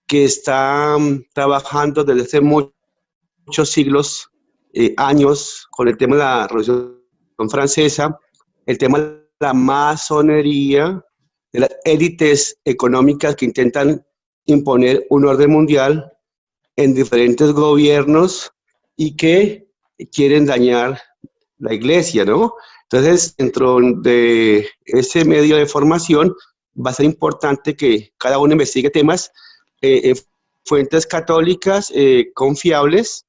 que está trabajando desde hace muchos siglos, años, con el tema de la Revolución Francesa, el tema de la masonería, de las élites económicas que intentan imponer un orden mundial en diferentes gobiernos y que quieren dañar la iglesia, ¿no? Entonces, dentro de ese medio de formación, va a ser importante que cada uno investigue temas en fuentes católicas confiables,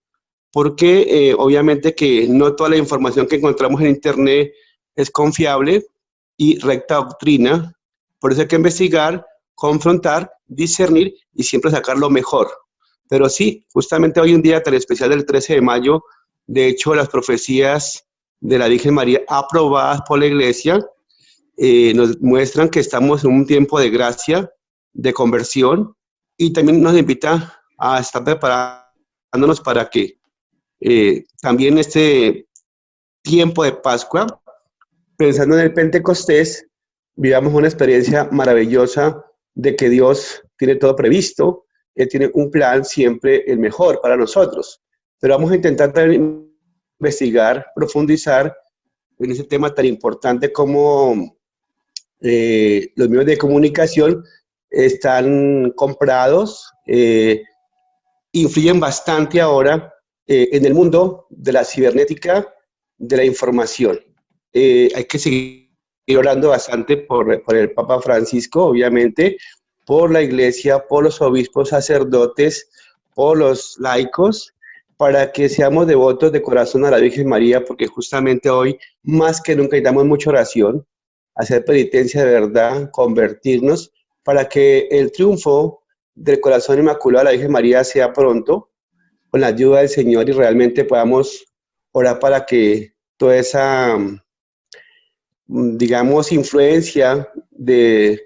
porque obviamente que no toda la información que encontramos en Internet es confiable y recta doctrina. Por eso hay que investigar, confrontar, discernir y siempre sacar lo mejor. Pero sí, justamente hoy un día tan especial del 13 de mayo, de hecho las profecías de la Virgen María aprobadas por la Iglesia nos muestran que estamos en un tiempo de gracia, de conversión, y también nos invita a estar preparándonos para que también este tiempo de Pascua, pensando en el Pentecostés, vivamos una experiencia maravillosa de que Dios tiene todo previsto, Él tiene un plan siempre el mejor para nosotros. Pero vamos a intentar también investigar, profundizar en ese tema tan importante como los medios de comunicación están comprados, influyen bastante ahora en el mundo de la cibernética, de la información. Hay que seguir orando bastante por el Papa Francisco, obviamente, por la Iglesia, por los obispos, sacerdotes, por los laicos, para que seamos devotos de corazón a la Virgen María, porque justamente hoy, más que nunca, necesitamos mucha oración, hacer penitencia de verdad, convertirnos, para que el triunfo del corazón inmaculado de la Virgen María sea pronto, con la ayuda del Señor, y realmente podamos orar para que toda esa, digamos, influencia de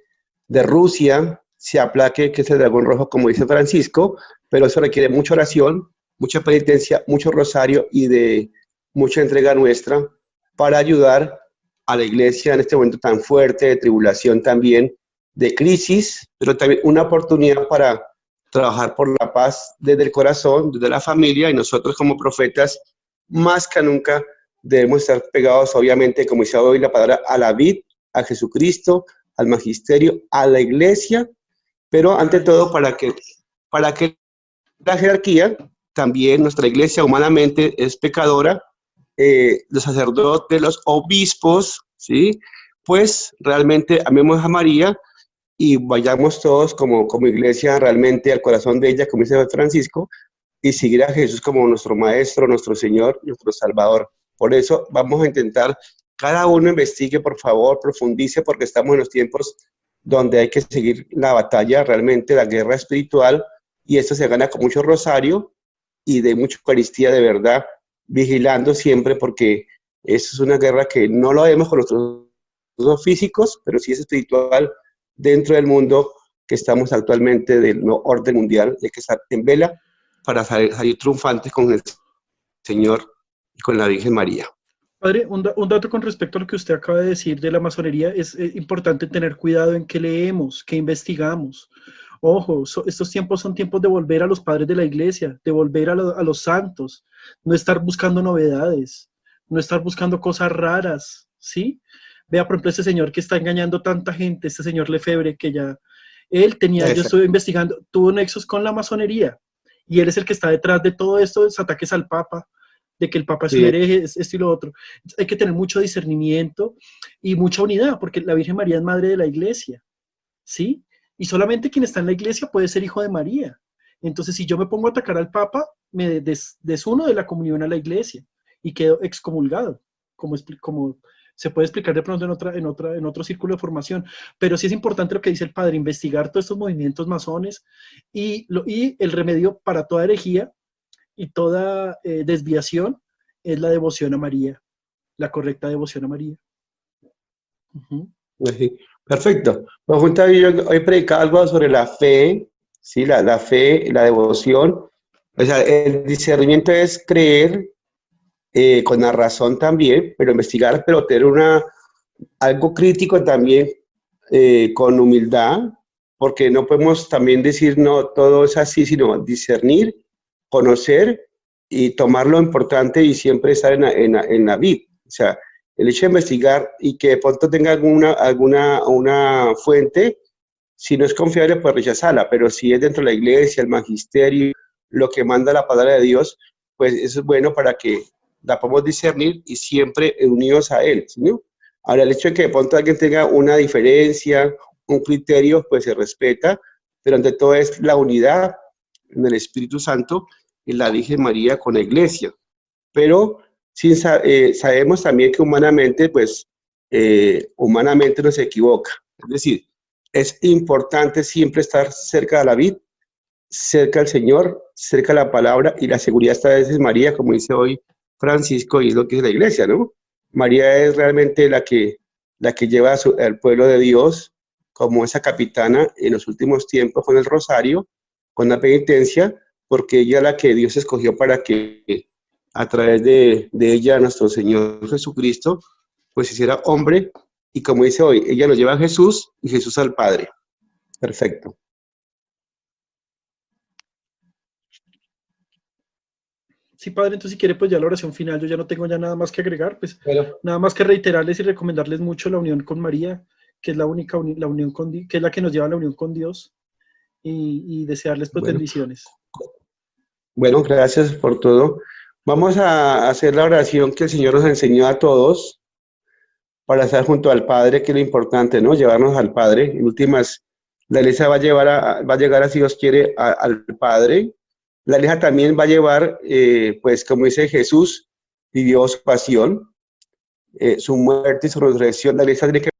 Rusia se aplaque, que es el dragón rojo, como dice Francisco, pero eso requiere mucha oración, mucha penitencia, mucho rosario y de mucha entrega nuestra para ayudar a la Iglesia en este momento tan fuerte, de tribulación también, de crisis, pero también una oportunidad para trabajar por la paz desde el corazón, desde la familia, y nosotros como profetas, más que nunca, debemos estar pegados, obviamente, como dice hoy la palabra, a la vid, a Jesucristo, al magisterio, a la Iglesia, pero ante todo para que la jerarquía, también nuestra Iglesia humanamente es pecadora, los sacerdotes, los obispos, ¿sí? Pues realmente amemos a María y vayamos todos como Iglesia realmente al corazón de ella, como dice Francisco, y seguir a Jesús como nuestro Maestro, nuestro Señor, nuestro Salvador. Por eso vamos a intentar, cada uno investigue, por favor, profundice, porque estamos en los tiempos donde hay que seguir la batalla, realmente la guerra espiritual, y esto se gana con mucho rosario y de mucha Eucaristía de verdad, vigilando siempre, porque eso es una guerra que no lo vemos con nuestros ojos físicos, pero sí es espiritual dentro del mundo que estamos actualmente del nuevo orden mundial. Hay que estar en vela para salir triunfantes con el Señor y con la Virgen María.
Padre, un dato con respecto a lo que usted acaba de decir de la masonería, es importante tener cuidado en qué leemos, qué investigamos. Ojo, estos tiempos son tiempos de volver a los padres de la Iglesia, de volver a los santos, no estar buscando novedades, no estar buscando cosas raras, ¿sí? Vea, por ejemplo, este señor que está engañando tanta gente, este señor Lefebvre, que ya Él tenía, yo estuve investigando, tuvo nexos con la masonería, y él es el que está detrás de todo esto, de los ataques al Papa, de que el Papa es un hereje, esto y lo otro. Hay que tener mucho discernimiento y mucha unidad, porque la Virgen María es madre de la Iglesia, ¿sí? Y solamente quien está en la Iglesia puede ser hijo de María. Entonces, si yo me pongo a atacar al Papa, me desuno de la comunión a la Iglesia y quedo excomulgado, como se puede explicar de pronto en otro círculo de formación. Pero sí es importante lo que dice el padre, investigar todos estos movimientos masones y el remedio para toda herejía y toda desviación es la devoción a María, la correcta devoción a María.
Sí, perfecto. Pues junto a yo hoy predicaba algo sobre la fe, ¿sí? La fe, la devoción. O sea, el discernimiento es creer con la razón también, pero investigar, pero tener algo crítico también con humildad, porque no podemos también decir no, todo es así, sino discernir, conocer y tomar lo importante y siempre estar en la vid. O sea, el hecho de investigar y que de pronto tenga alguna fuente, si no es confiable, pues rechazarla, pero si es dentro de la iglesia, el magisterio, lo que manda la palabra de Dios, pues eso es bueno para que la podamos discernir y siempre unidos a Él, ¿no? Ahora, el hecho de que de pronto alguien tenga una diferencia, un criterio, pues se respeta, pero ante todo es la unidad en el Espíritu Santo y la Virgen María con la Iglesia. Pero sabemos también que humanamente, pues, humanamente no se equivoca. Es decir, es importante siempre estar cerca de la vid, cerca del Señor, cerca de la palabra, y la seguridad está a veces María, como dice hoy Francisco, y es lo que es la iglesia, ¿no? María es realmente la que lleva al pueblo de Dios como esa capitana en los últimos tiempos con el rosario, con la penitencia, porque ella es la que Dios escogió para que a través de ella nuestro Señor Jesucristo pues hiciera hombre, y como dice hoy, ella lo lleva a Jesús y Jesús al Padre. Perfecto.
Sí, padre, entonces si quiere, pues ya la oración final, yo ya no tengo ya nada más que agregar, pues nada más que reiterarles y recomendarles mucho la unión con María, que es la única la unión que es la que nos lleva a la unión con Dios, y desearles pues bendiciones.
Bueno, gracias por todo. Vamos a hacer la oración que el Señor nos enseñó a todos para estar junto al Padre, que es lo importante, ¿no? Llevarnos al Padre. En últimas, la iglesia va a llegar, si Dios quiere, al Padre. La iglesia también va a llevar, pues como dice Jesús, vivió su pasión, su muerte y su resurrección. La iglesia tiene que